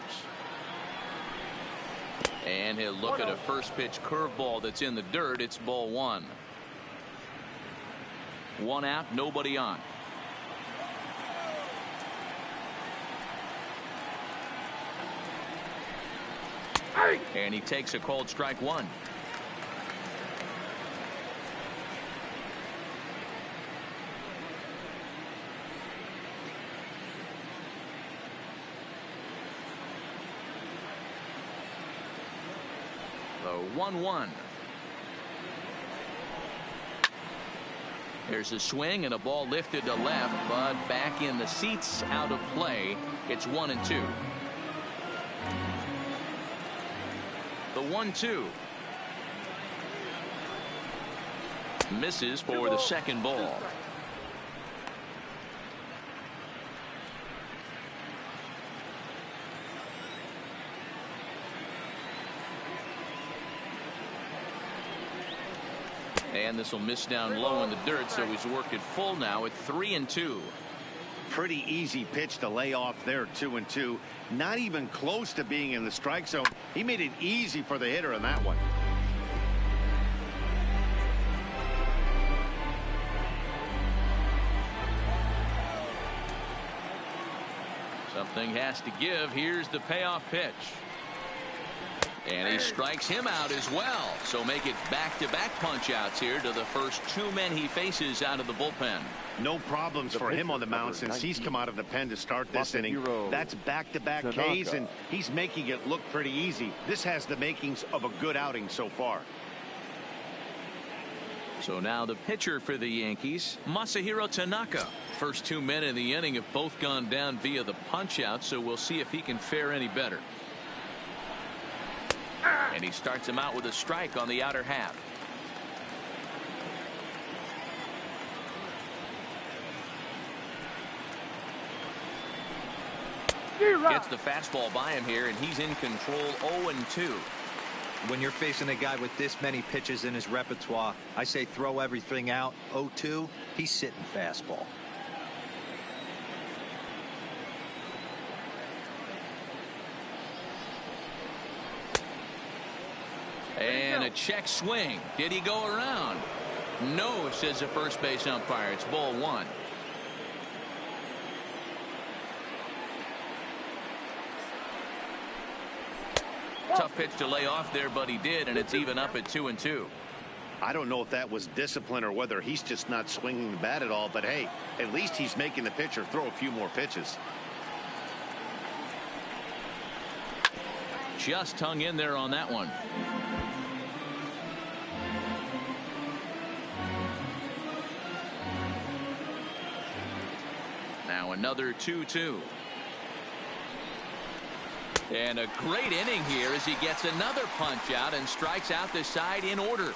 And he'll look at a first pitch curveball that's in the dirt. It's ball 1. 1 out, nobody on. And he takes a called strike 1. The 1-1. There's a swing and a ball lifted to left, but back in the seats, out of play. It's 1-2. The 1-2 misses for the second ball. And this will miss down low in the dirt, so he's worked it full now at 3-2. Pretty easy pitch to lay off there, 2-2. Not even close to being in the strike zone. He made it easy for the hitter on that one. Something has to give. Here's the payoff pitch. And he strikes him out as well. So make it back-to-back punch-outs here to the first 2 men he faces out of the bullpen. No problems for him on the mound since he's come out of the pen to start this inning. That's back-to-back Ks, and he's making it look pretty easy. This has the makings of a good outing so far. So now the pitcher for the Yankees, Masahiro Tanaka. First 2 men in the inning have both gone down via the punch-out, so we'll see if he can fare any better. And he starts him out with a strike on the outer half. Gets the fastball by him here, and he's in control. 0-2. When you're facing a guy with this many pitches in his repertoire, I say throw everything out. 0-2, he's sitting fastball. And a check swing. Did he go around? No, says the first base umpire. It's ball 1. Tough pitch to lay off there, but he did, and it's even up at 2-2. I don't know if that was discipline or whether he's just not swinging the bat at all, but hey, at least he's making the pitcher throw a few more pitches. Just hung in there on that one. another 2-2. And a great inning here as he gets another punch out and strikes out the side in order.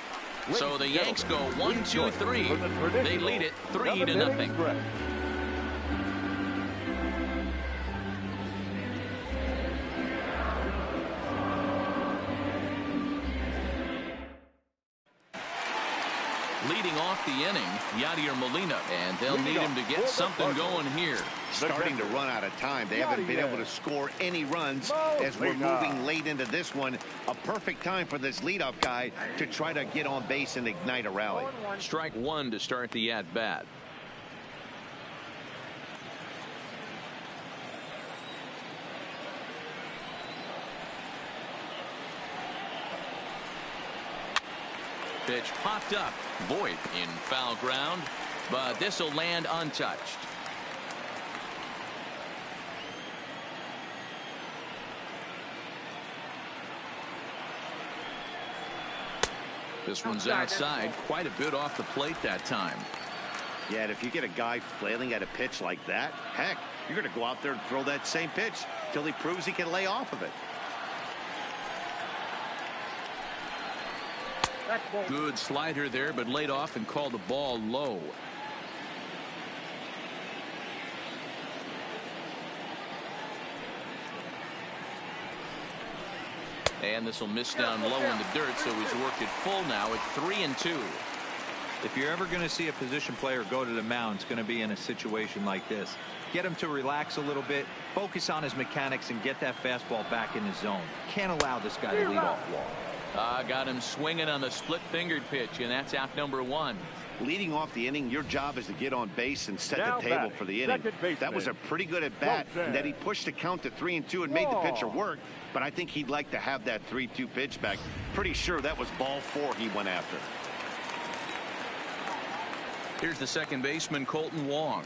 So the Yanks go 1-2-3. They lead it 3-0. Leading off the inning, Yadier Molina, and they'll need him to get something going here. Starting to run out of time. They haven't been able to score any runs as we're moving late into this one. A perfect time for this leadoff guy to try to get on base and ignite a rally. Strike one to start the at-bat. Pitch popped up. Void in foul ground, but this will land untouched. This one's outside, quite a bit off the plate that time. Yeah, and if you get a guy flailing at a pitch like that, heck, you're going to go out there and throw that same pitch till he proves he can lay off of it. Good slider there, but laid off and called the ball low. And this will miss down low in the dirt, so he's worked it full now at 3-2. If you're ever going to see a position player go to the mound, it's going to be in a situation like this. Get him to relax a little bit, focus on his mechanics, and get that fastball back in his zone. Can't allow this guy to lead off walk. Got him swinging on the split-fingered pitch, and that's out number one. Leading off the inning, your job is to get on base and set the table for the inning. That was a pretty good at bat, and that he pushed the count to 3-2 and made the pitcher work. But I think he'd like to have that 3-2 pitch back. Pretty sure that was ball 4 he went after. Here's the second baseman, Colton Wong.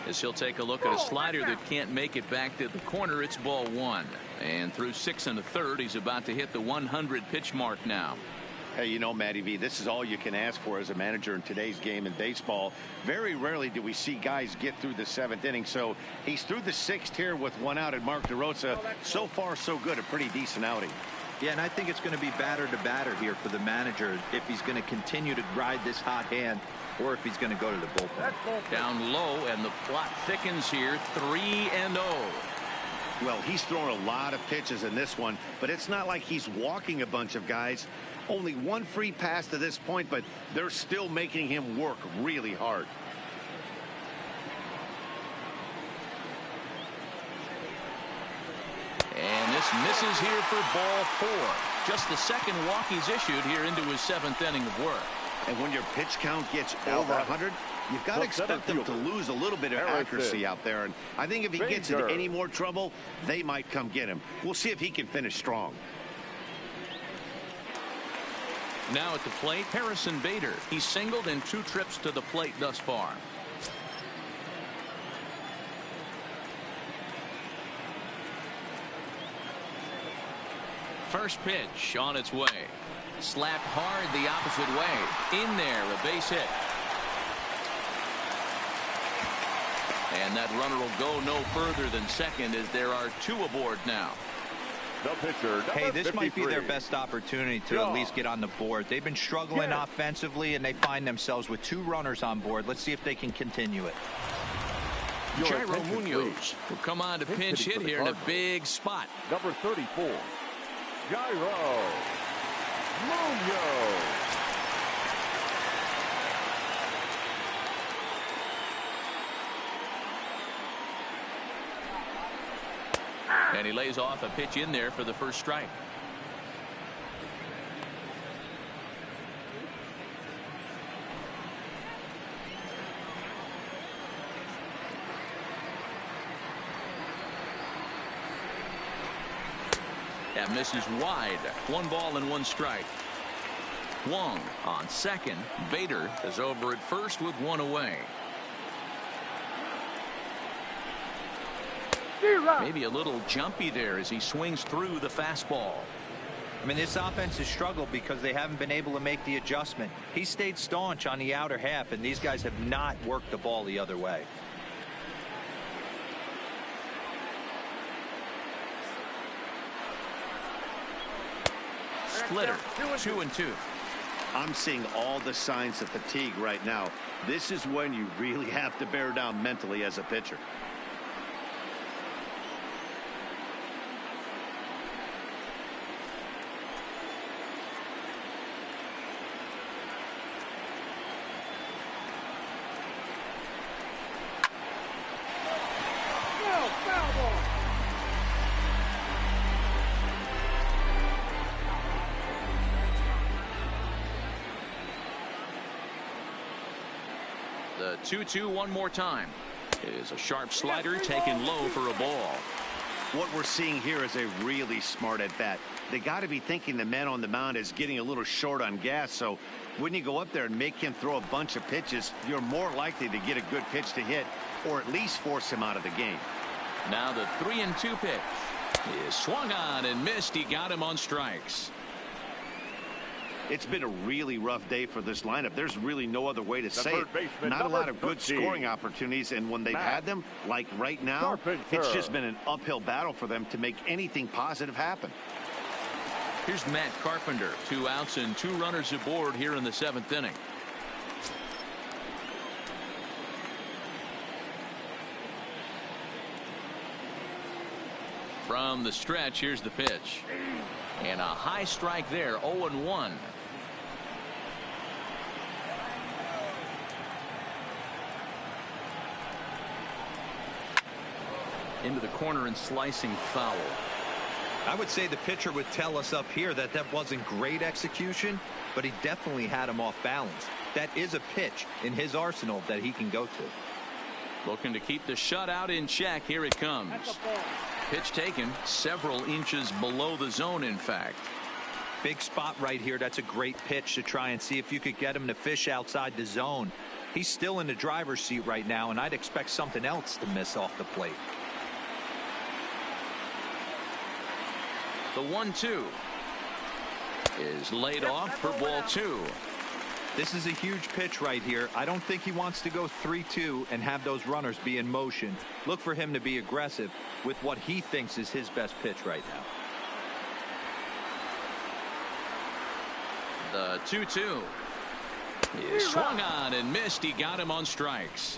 As he'll take a look at a slider that can't make it back to the corner, it's ball 1. And through 6 1/3, he's about to hit the 100 pitch mark now. Hey, you know, Matty V, this is all you can ask for as a manager in today's game in baseball. Very rarely do we see guys get through the 7th inning. So he's through the 6th here with 1 out, and Mark DeRosa, so far so good, a pretty decent outing. Yeah, and I think it's going to be batter to batter here for the manager if he's going to continue to ride this hot hand or if he's going to go to the bullpen. Down low, and the plot thickens here, 3-0. Well, he's thrown a lot of pitches in this one, but it's not like he's walking a bunch of guys. Only 1 free pass to this point, but they're still making him work really hard. And this misses here for ball 4. Just the second walk he's issued here into his 7th inning of work. And when your pitch count gets over 100, you've got to expect them to lose a little bit of accuracy out there. And I think if he gets into any more trouble, they might come get him. We'll see if he can finish strong. Now at the plate, Harrison Bader. He's singled in 2 trips to the plate thus far. First pitch on its way. Slapped hard the opposite way. In there, a base hit. And that runner will go no further than second as there are 2 aboard now. The pitcher, hey, this 53. might be their best opportunity to at least get on the board. They've been struggling offensively, and they find themselves with 2 runners on board. Let's see if they can continue it. Jairo Munoz will come on to pinch hit here in a big spot. Number 34, Jairo Munoz. And he lays off a pitch in there for the first strike. That misses wide. 1 ball and 1 strike. Wong on second. Bader is over at first with 1 away. Maybe a little jumpy there as he swings through the fastball. I mean, this offense has struggled because they haven't been able to make the adjustment. He stayed staunch on the outer half, and these guys have not worked the ball the other way. Splitter, 2-2. I'm seeing all the signs of fatigue right now. This is when you really have to bear down mentally as a pitcher. The 2-2 one more time. It is a sharp slider taken low for a ball. What we're seeing here is a really smart at bat. They got to be thinking the man on the mound is getting a little short on gas, so when you go up there and make him throw a bunch of pitches, you're more likely to get a good pitch to hit or at least force him out of the game. Now the 3-2 pitch is swung on and missed. He got him on strikes. It's been a really rough day for this lineup. There's really no other way to say it. Not a lot of good scoring opportunities, and when they've had them, like right now, it's just been an uphill battle for them to make anything positive happen. Here's Matt Carpenter. 2 outs and 2 runners aboard here in the 7th inning. From the stretch, here's the pitch. And a high strike there, 0-1. Into the corner and slicing foul. I would say the pitcher would tell us up here that that wasn't great execution, but he definitely had him off balance. That is a pitch in his arsenal that he can go to. Looking to keep the shutout in check. Here it comes. Pitch taken several inches below the zone, in fact. Big spot right here. That's a great pitch to try and see if you could get him to fish outside the zone. He's still in the driver's seat right now, and I'd expect something else to miss off the plate. The 1-2 is laid off for ball 2. This is a huge pitch right here. I don't think he wants to go 3-2 and have those runners be in motion. Look for him to be aggressive with what he thinks is his best pitch right The now. 2-2 is swung on and missed. He got him on strikes.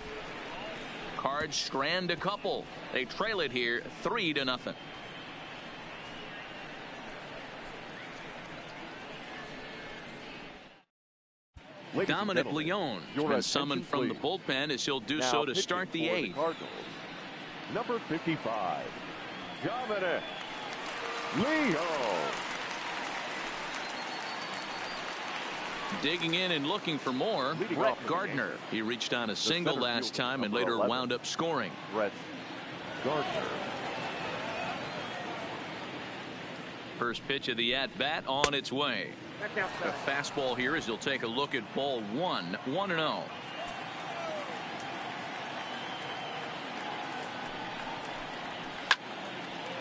Cards strand a couple. They trail it here 3-0. Dominic Leone has been summoned from the bullpen as he'll do so to start the 8th. Number 55, Dominic Leone. Digging in and looking for more, Brett Gardner. He reached on a single last time and later wound up scoring. Brett Gardner. First pitch of the at-bat on its way. The fastball here as he'll take a look at ball 1, 1-0.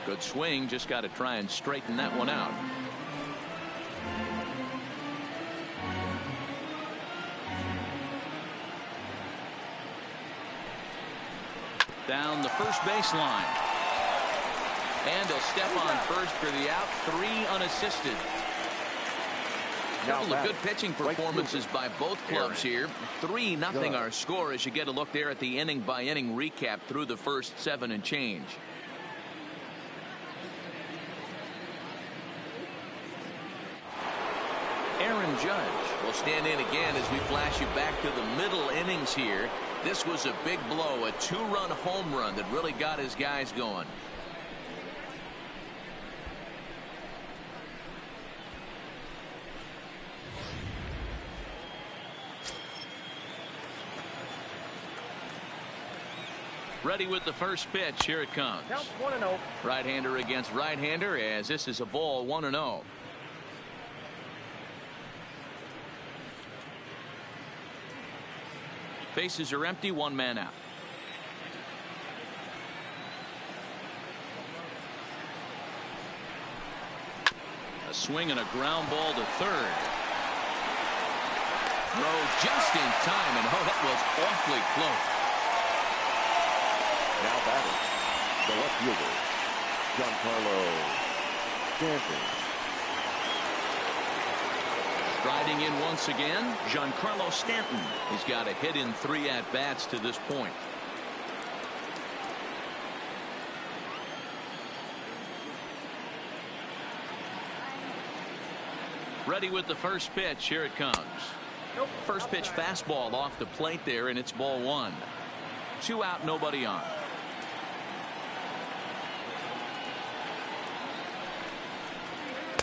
Good swing, just got to try and straighten that one out. Down the first baseline. And he'll step on first for the out, 3 unassisted. A couple of good pitching performances by both clubs here. 3-0 our score as you get a look there at the inning-by-inning recap through the first 7 and change. Aaron Judge will stand in again as we flash you back to the middle innings here. This was a big blow, a 2-run home run that really got his guys going. Ready with the first pitch. Here it comes. Count 1-0. Right-hander against right-hander as this is a ball 1-0. Bases are empty, 1 man out. A swing and a ground ball to third. Throw just in time, and oh, that was awfully close. Now batting, the left fielder, Giancarlo Stanton. Striding in once again, Giancarlo Stanton. He's got a hit in 3 at-bats to this point. Ready with the first pitch. Here it comes. First pitch fastball off the plate there, and it's ball 1. 2 out, nobody on.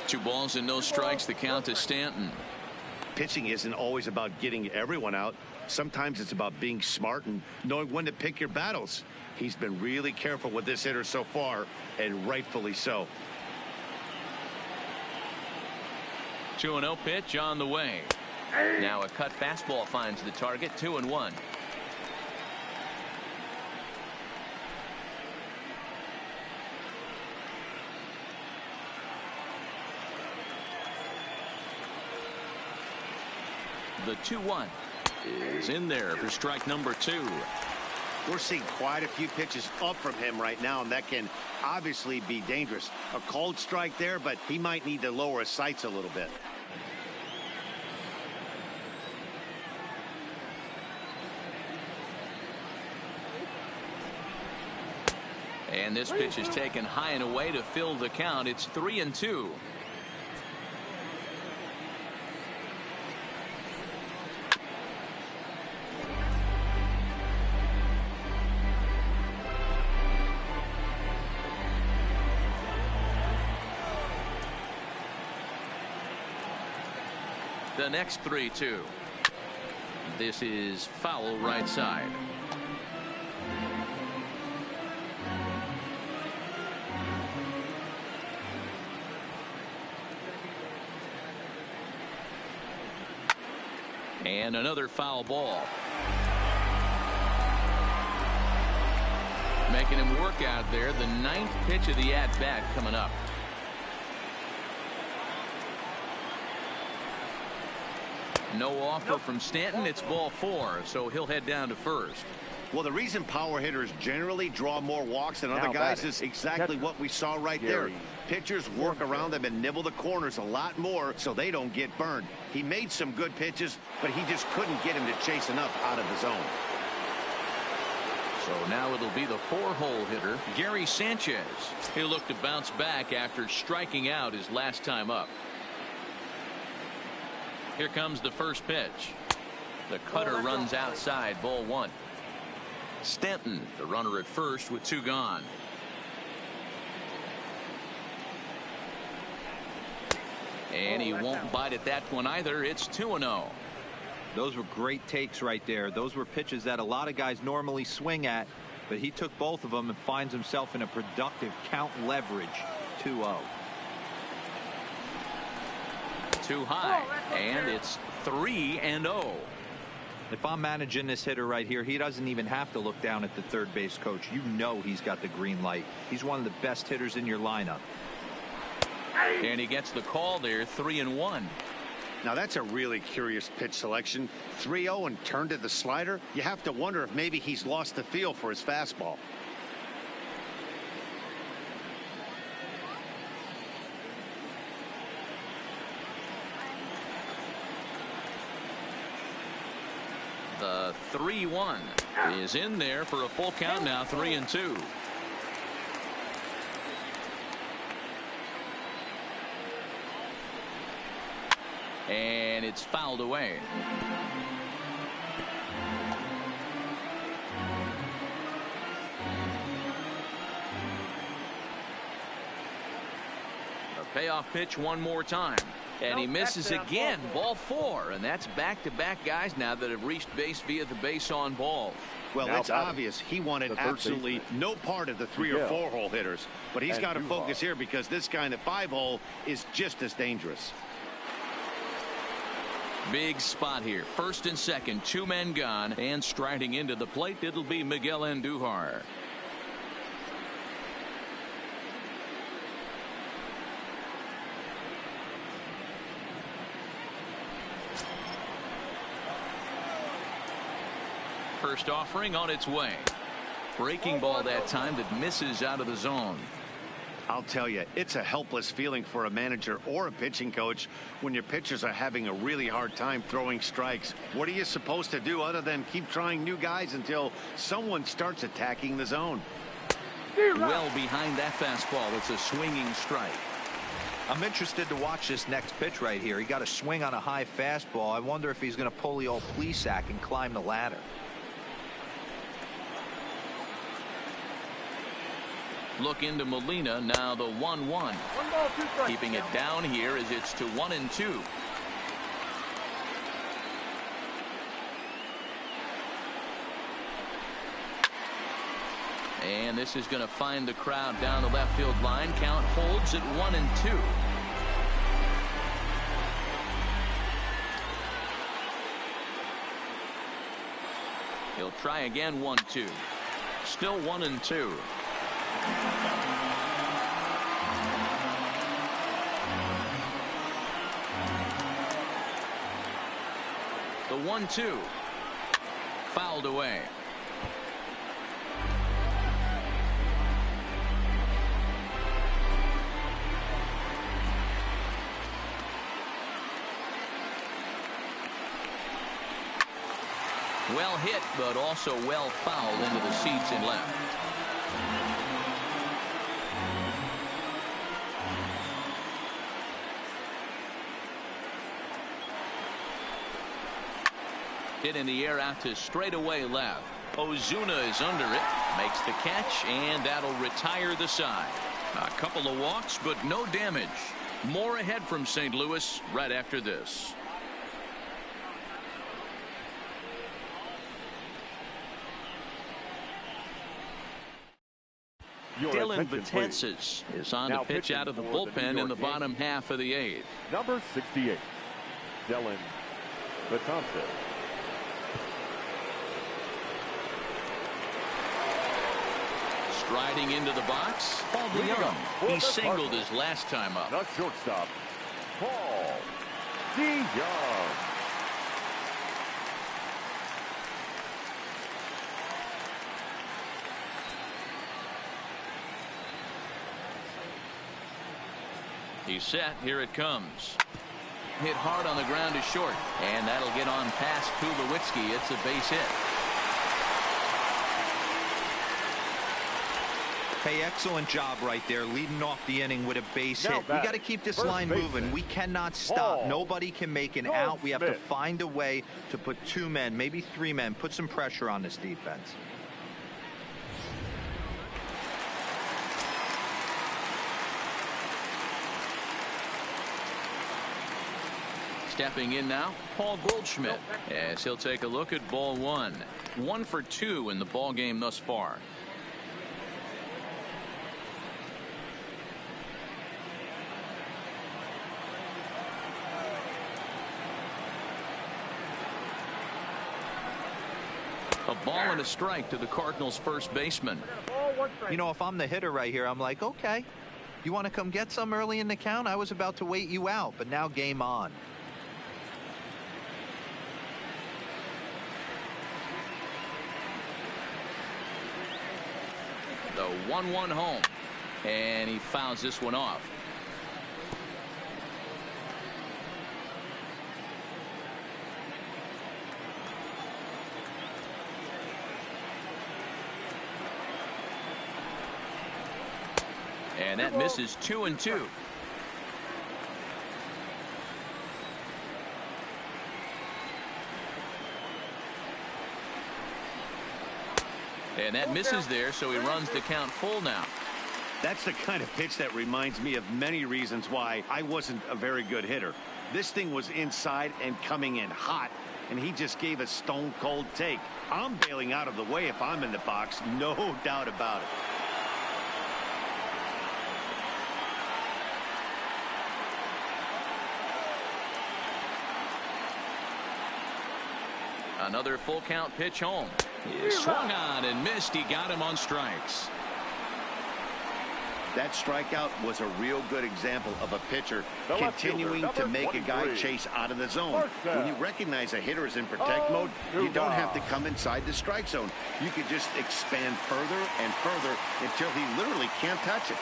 Two balls and no strikes. The count to Stanton. Pitching isn't always about getting everyone out. Sometimes it's about being smart and knowing when to pick your battles. He's been really careful with this hitter so far, and rightfully so. 2-0 pitch on the way. Now a cut fastball finds the target. 2-1. The 2-1 is in there for strike number 2. We're seeing quite a few pitches up from him right now, and that can obviously be dangerous. A cold strike there, but he might need to lower his sights a little bit. And this pitch is taken high and away to fill the count. It's 3-2. The next 3-2. This is foul right side. And another foul ball. Making him work out there. The 9th pitch of the at-bat coming up. No offer from Stanton. It's ball 4, so he'll head down to first. Well, the reason power hitters generally draw more walks than other guys is exactly what we saw right there. Pitchers work around them and nibble the corners a lot more so they don't get burned. He made some good pitches, but he just couldn't get him to chase enough out of the zone. So now it'll be the 4-hole hitter, Gary Sanchez. He'll look to bounce back after striking out his last time up. Here comes the first pitch. The cutter runs outside, ball 1. Stanton, the runner at first with 2 gone. And he won't bite at that one either. It's 2-0. Those were great takes right there. Those were pitches that a lot of guys normally swing at, but he took both of them and finds himself in a productive count leverage. 2-0. Too high, and it's 3-0. If I'm managing this hitter right here, he doesn't even have to look down at the third base coach. You know he's got the green light. He's one of the best hitters in your lineup. And he gets the call there. 3-1. Now that's a really curious pitch selection. 3-0 and turned to the slider. You have to wonder if maybe he's lost the feel for his fastball. The 3-1 is in there for a full count now. 3-2. And it's fouled away. A payoff pitch one more time. And he misses again. Ball 4. And that's back-to-back guys now that have reached base via the base on balls. Well, it's obvious he wanted absolutely no part of the 3 or 4-hole hitters. But he's got to focus here because this guy in the 5-hole is just as dangerous. Big spot here. First and second, 2 men gone. And striding into the plate, it'll be Miguel Andujar. first offering on its way. Breaking ball that time that misses out of the zone. I'll tell you, it's a helpless feeling for a manager or a pitching coach when your pitchers are having a really hard time throwing strikes. What are you supposed to do other than keep trying new guys until someone starts attacking the zone? Well behind that fastball. It's a swinging strike. I'm interested to watch this next pitch right here. He got a swing on a high fastball. I wonder if he's going to pull the old Plesac and climb the ladder. Look into Molina now. The 1-1. Keeping it down here as it's to 1-2. And this is going to find the crowd down the left field line. Count holds at 1-2. He'll try again. 1-2. Still 1-2. The 1-2 fouled away. Well hit, but also well fouled into the seats and left. Hit in the air out to straightaway left. Ozuna is under it, makes the catch, and that'll retire the side. A couple of walks, but no damage. More ahead from St. Louis right after this. Dylan Betances is on to pitch out of the bullpen in the bottom half of the 8th. Number 68, Dylan Betances. Striding into the box, Paul DeYoung. He singled his last time up. The shortstop, Paul DeYoung. He's set. Here it comes. Hit hard on the ground to short, and that'll get on past Tulowitzki. It's a base hit. Hey, excellent job right there, leading off the inning with a base hit. We got to keep this line moving. We cannot stop. Nobody can make an out. We have to find a way to put 2 men, maybe 3 men, put some pressure on this defense. Stepping in now, Paul Goldschmidt, as he'll take a look at ball 1. 1 for 2 in the ball game thus far. A ball and a strike to the Cardinals first baseman. You know, if I'm the hitter right here, I'm like, okay, you want to come get some early in the count? I was about to wait you out, but now game on. The 1-1 home, and he fouls this one off. And that misses 2-2. And that misses there, so he runs the count full now. That's the kind of pitch that reminds me of many reasons why I wasn't a very good hitter. This thing was inside and coming in hot, and he just gave a stone cold take. I'm bailing out of the way if I'm in the box, no doubt about it. Another full count pitch home. He swung on and missed. He got him on strikes. That strikeout was a real good example of a pitcher continuing to make a guy chase out of the zone. When you recognize a hitter is in protect mode, you don't have to come inside the strike zone. You can just expand further and further until he literally can't touch it.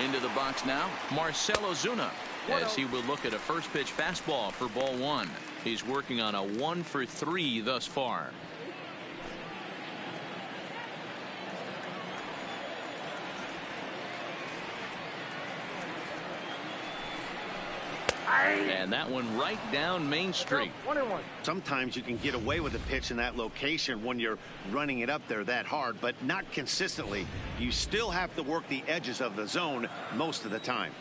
Into the box now, Marcell Ozuna, as he will look at a first pitch fastball for ball one. He's working on a 1-for-3 thus far. And that one right down Main Street. Sometimes you can get away with a pitch in that location when you're running it up there that hard, but not consistently. You still have to work the edges of the zone most of the time.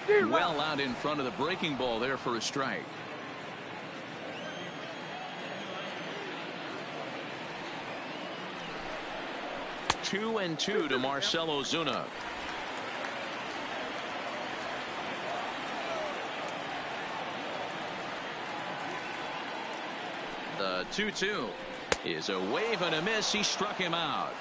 Well out in front of the breaking ball there for a strike. Two and two to Marcell Ozuna. The 2-2 is a wave and a miss. He struck him out.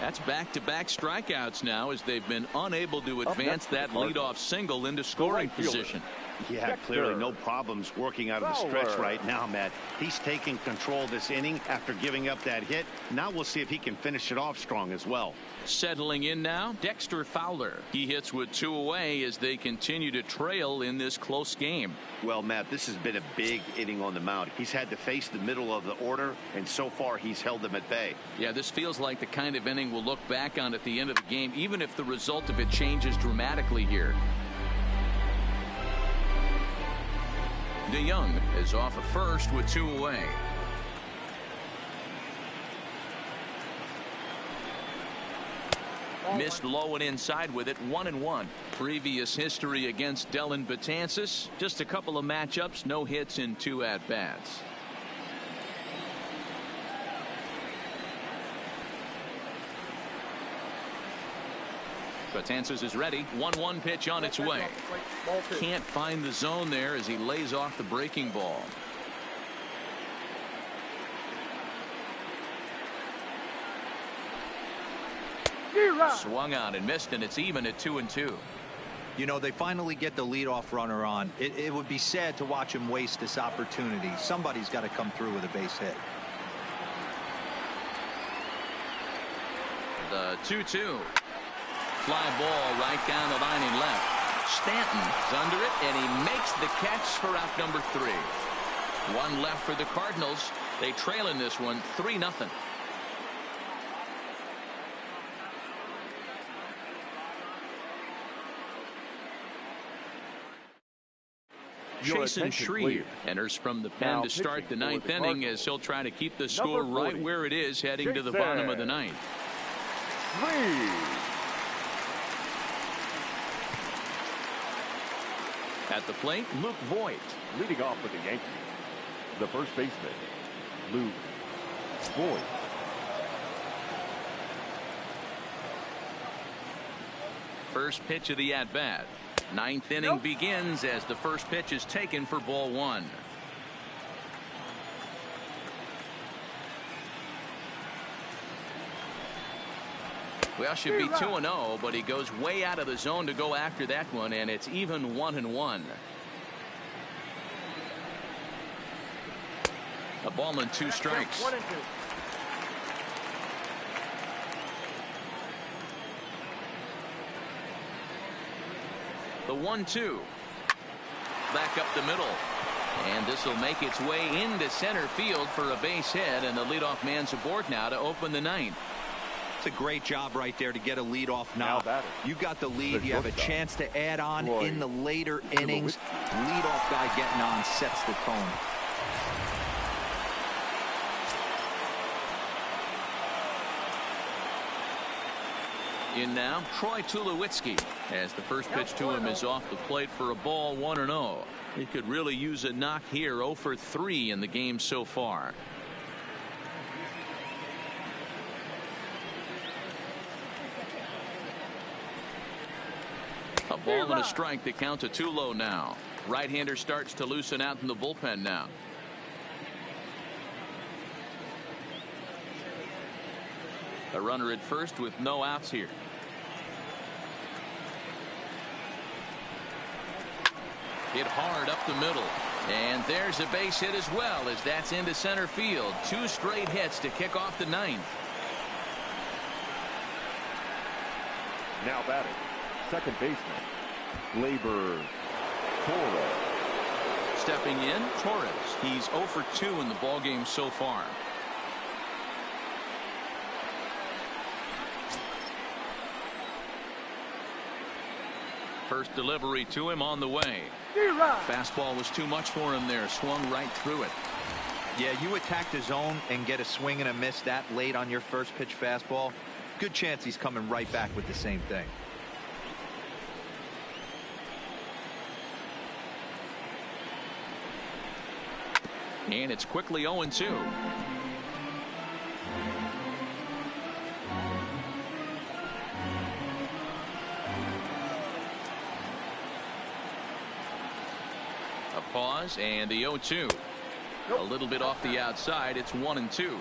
That's back-to-back strikeouts now, as they've been unable to advance that leadoff single into scoring position. Yeah, clearly no problems working out of the stretch right now, Matt. He's taking control of this inning after giving up that hit. Now we'll see if he can finish it off strong as well. Settling in now, Dexter Fowler. He hits with two away as they continue to trail in this close game. Well, Matt, this has been a big inning on the mound. He's had to face the middle of the order, and so far he's held them at bay. Yeah, this feels like the kind of inning we'll look back on at the end of the game, even if the result of it changes dramatically here. DeYoung is off at first with two away. Missed low and inside with it, 1-1. Previous history against Dellin Betances, just a couple of matchups, no hits in 2 at-bats. Betances is ready. 1-1 pitch on its way. Can't find the zone there as he lays off the breaking ball. Swung on and missed, and it's even at 2-2. You know, they finally get the leadoff runner on. It would be sad to watch him waste this opportunity. Somebody's got to come through with a base hit. The 2-2. Fly ball right down the line and left. Stanton's under it, and he makes the catch for out number 3. One left for the Cardinals. They trail in this one 3-0. Jason Shreve enters from the pen to start the 9th inning, as he'll try to keep the score right where it is heading to the bottom of the 9th. At the plate, Luke Voigt. Leading off for the Yankees, the first baseman, Luke Voigt. First pitch of the at-bat. 9th inning begins as the first pitch is taken for ball 1. Well, should be 2-0, but he goes way out of the zone to go after that one, and it's even 1-1. A ball and 2 strikes. 1-2. The 1-2. Back up the middle. And this will make its way into center field for a base hit, and the leadoff man's aboard now to open the 9th. It's a great job right there to get a leadoff knock. You got the lead. You have a chance to add on in the later innings. Leadoff guy getting on sets the tone. In now, Troy Tulowitzki, as the first pitch to him is off the plate for a ball, 1-0. He could really use a knock here. 0 for 3 in the game so far. A ball and a strike. The count to Tulo now. Right-hander starts to loosen out in the bullpen now. A runner at first with no outs here. Hit hard up the middle. And there's a base hit as well, as that's into center field. 2 straight hits to kick off the 9th. Now batting, second baseman, Labor Torres. Stepping in, Torres. He's 0 for 2 in the ballgame so far. First delivery to him on the way. Fastball was too much for him there. Swung right through it. Yeah, you attack the zone and get a swing and a miss that late on your first pitch fastball. Good chance he's coming right back with the same thing. And it's quickly 0-2. A pause and the 0-2. A little bit off the outside. It's 1-2.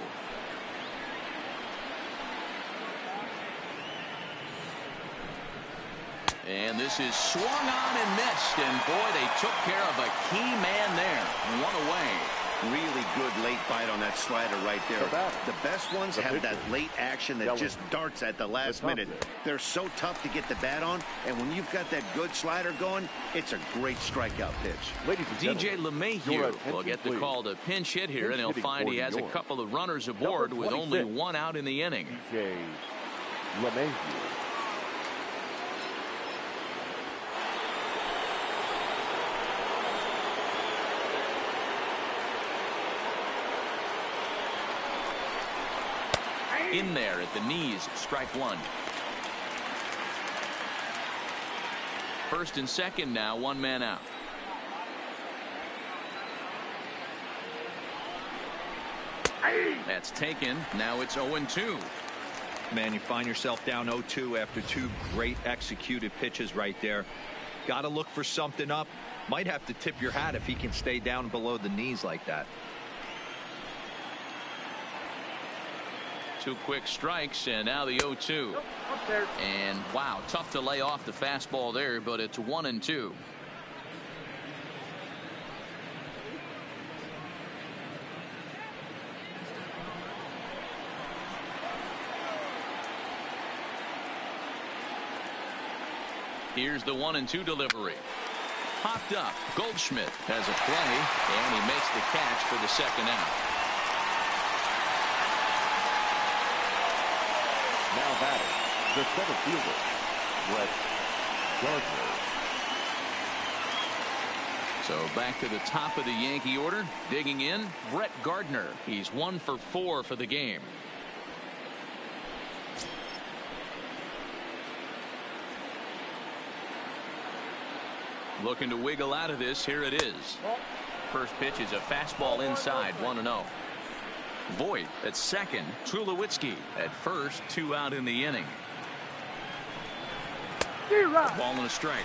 And this is swung on and missed. And boy, they took care of a key man there. 1 away. Really good late bite on that slider right there. The best ones have that late action that just darts at the last minute. They're so tough to get the bat on, and when you've got that good slider going, it's a great strikeout pitch. DJ LeMahieu will get the call to pinch hit here, and he'll find he has a couple of runners aboard with only 1 out in the inning. DJ LeMahieu. In there at the knees, strike 1. First and second now, 1 man out. That's taken. Now it's 0-2. Man, you find yourself down 0-2 after 2 great executed pitches right there. Got to look for something up. Might have to tip your hat if he can stay down below the knees like that. 2 quick strikes, and now the 0-2. And wow, tough to lay off the fastball there, but it's 1-2. Here's the 1-2 delivery. Popped up. Goldschmidt has a play, and he makes the catch for the second out. Now batting, the center fielder, Brett Gardner. So back to the top of the Yankee order. Digging in, Brett Gardner. He's 1 for 4 for the game. Looking to wiggle out of this. Here it is. First pitch is a fastball inside, 1-0. Voit at second. Tulowitzki at first. 2 out in the inning. Ball and a strike.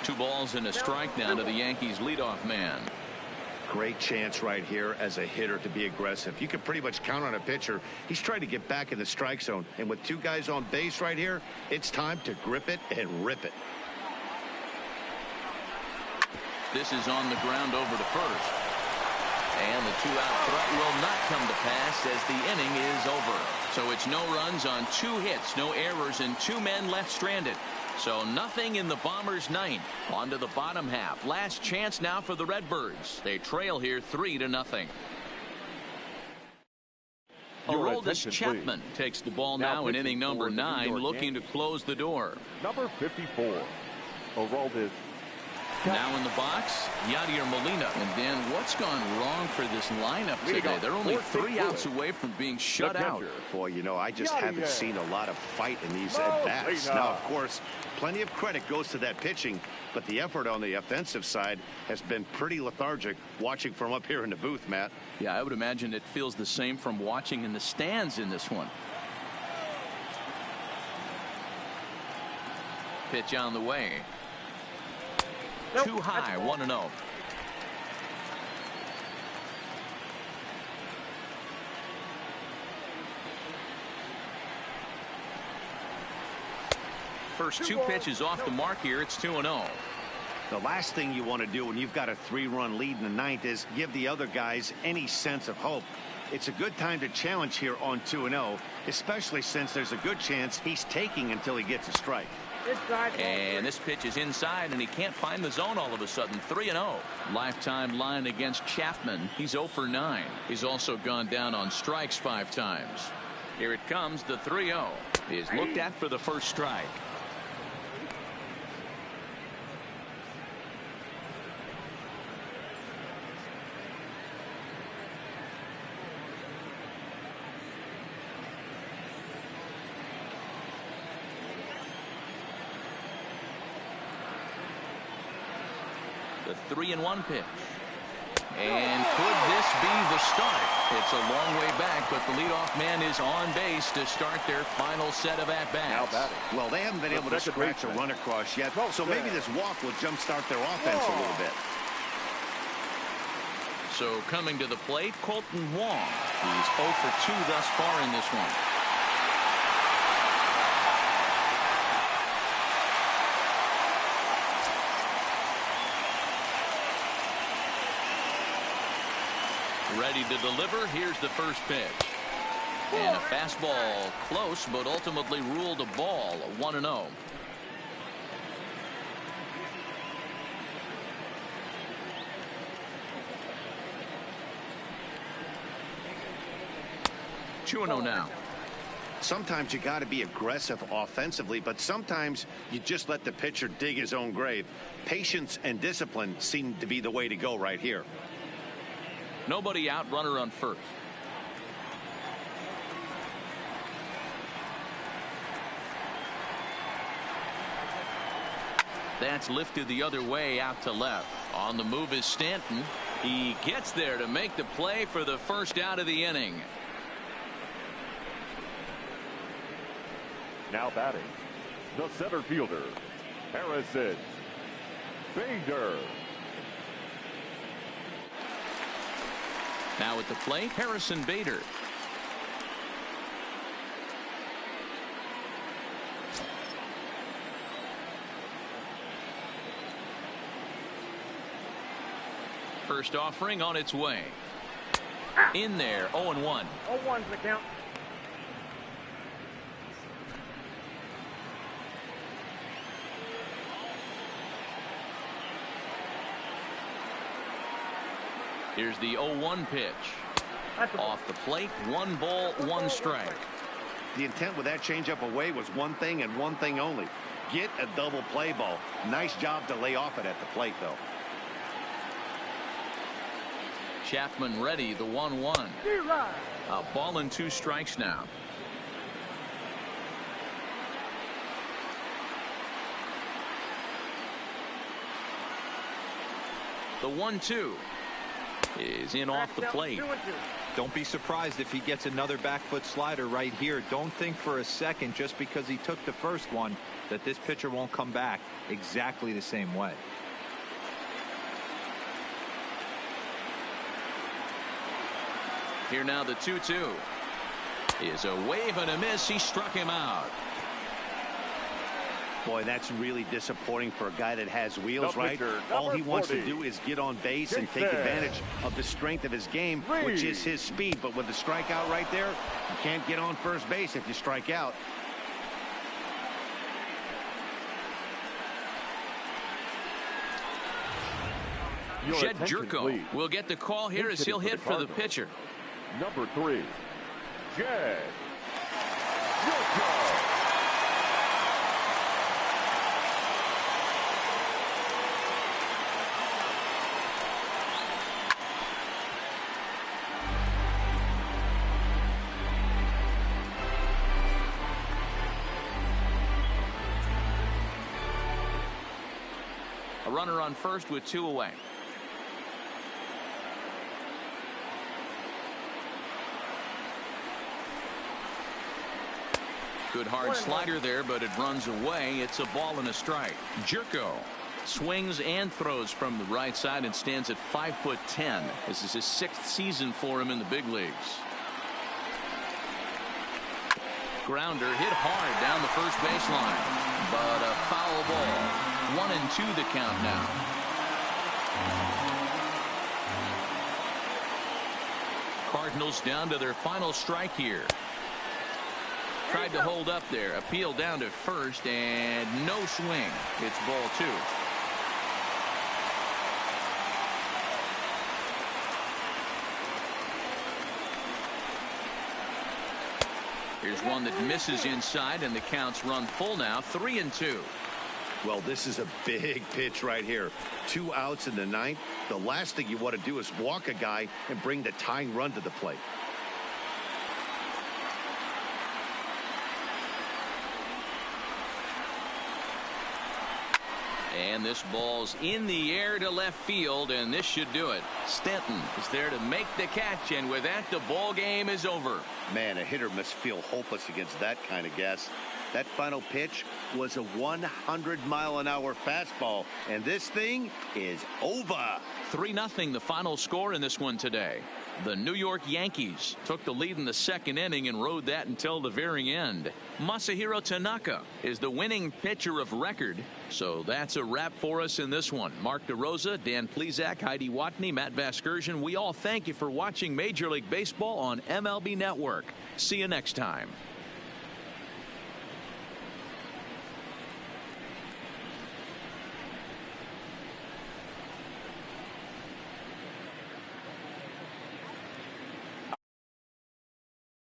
Two balls and a strike now to the Yankees leadoff man. Great chance right here as a hitter to be aggressive. You can pretty much count on a pitcher. He's trying to get back in the strike zone. And with 2 guys on base right here, it's time to grip it and rip it. This is on the ground over to first. And the 2-out threat will not come to pass as the inning is over. So it's no runs on 2 hits, no errors, and 2 men left stranded. So nothing in the Bombers' 9th. On to the bottom half. Last chance now for the Redbirds. They trail here 3-0. Aroldis Chapman takes the ball now in inning number 9, looking to close the door. Number 54, Aroldis. Now in the box, Yadier Molina. And Dan, what's gone wrong for this lineup today? They're only 3 outs away from being shut out. Boy, you know, I just haven't seen a lot of fight in these at-bats. Now, of course, plenty of credit goes to that pitching, but the effort on the offensive side has been pretty lethargic watching from up here in the booth, Matt. Yeah, I would imagine it feels the same from watching in the stands in this one. Pitch on the way. Too high, 1-0. first two pitches off the mark here. It's 2-0. The last thing you want to do when you've got a 3-run lead in the ninth is give the other guys any sense of hope. It's a good time to challenge here on 2-0, especially since there's a good chance he's taking until he gets a strike. And this pitch is inside, and he can't find the zone all of a sudden. 3-0. Lifetime line against Chapman. He's 0 for 9. He's also gone down on strikes 5 times. Here it comes. The 3-0 is looked at for the first strike. The 3-1 pitch. And could this be the start? It's a long way back, but the leadoff man is on base to start their final set of at-bats. Well, they haven't been able to scratch a run across yet, so maybe this walk will jumpstart their offense a little bit. So coming to the plate, Colton Wong. He's 0 for 2 thus far in this one. Ready to deliver. Here's the first pitch. And a fastball close, but ultimately ruled a ball. 1-0. Now. Sometimes you got to be aggressive offensively, but sometimes you just let the pitcher dig his own grave. Patience and discipline seem to be the way to go right here. Nobody out, runner on first. That's lifted the other way out to left. On the move is Stanton. He gets there to make the play for the first out of the inning. Now batting, the center fielder, Harrison Bader. Now at the plate, Harrison Bader. First offering on its way. In there, 0-1. 0-1's the count. Here's the 0-1 pitch. Off the plate, 1 ball, 1 strike. The intent with that changeup away was one thing and one thing only. Get a double play ball. Nice job to lay off it at the plate, though. Chapman ready, the 1-1. A ball and 2 strikes now. The 1-2 is in off the plate. Don't be surprised if he gets another back foot slider right here. Don't think for a second, just because he took the first one, that this pitcher won't come back exactly the same way. Here now the 2-2 is a wave and a miss. He struck him out. Boy, that's really disappointing for a guy that has wheels, right? All he wants to do is get on base and take advantage of the strength of his game, which is his speed. But with the strikeout right there, you can't get on first base if you strike out. Jed Jerko will get the call here as he'll hit for the pitcher. Number 3, Jed Jerko. A runner on first with 2 away. Good hard slider there, but it runs away. It's a ball and a strike. Jerko swings and throws from the right side and stands at 5'10". This is his 6th season for him in the big leagues. Grounder hit hard down the first baseline, but ball. 1-2 the count now. Cardinals down to their final strike here. Tried to hold up there. Appeal down to first and no swing. It's ball 2. Here's one that misses inside, and the count's run full now. 3-2. Well, this is a big pitch right here. 2 outs in the 9th. The last thing you want to do is walk a guy and bring the tying run to the plate. And this ball's in the air to left field, and this should do it. Stanton is there to make the catch, and with that, the ball game is over. Man, a hitter must feel hopeless against that kind of gas. That final pitch was a 100-mile-an-hour fastball, and this thing is over. 3-0 the final score in this one today. The New York Yankees took the lead in the 2nd inning and rode that until the very end. Masahiro Tanaka is the winning pitcher of record. So that's a wrap for us in this one. Mark DeRosa, Dan Plesac, Heidi Watney, Matt Vasgersian. We all thank you for watching Major League Baseball on MLB Network. See you next time.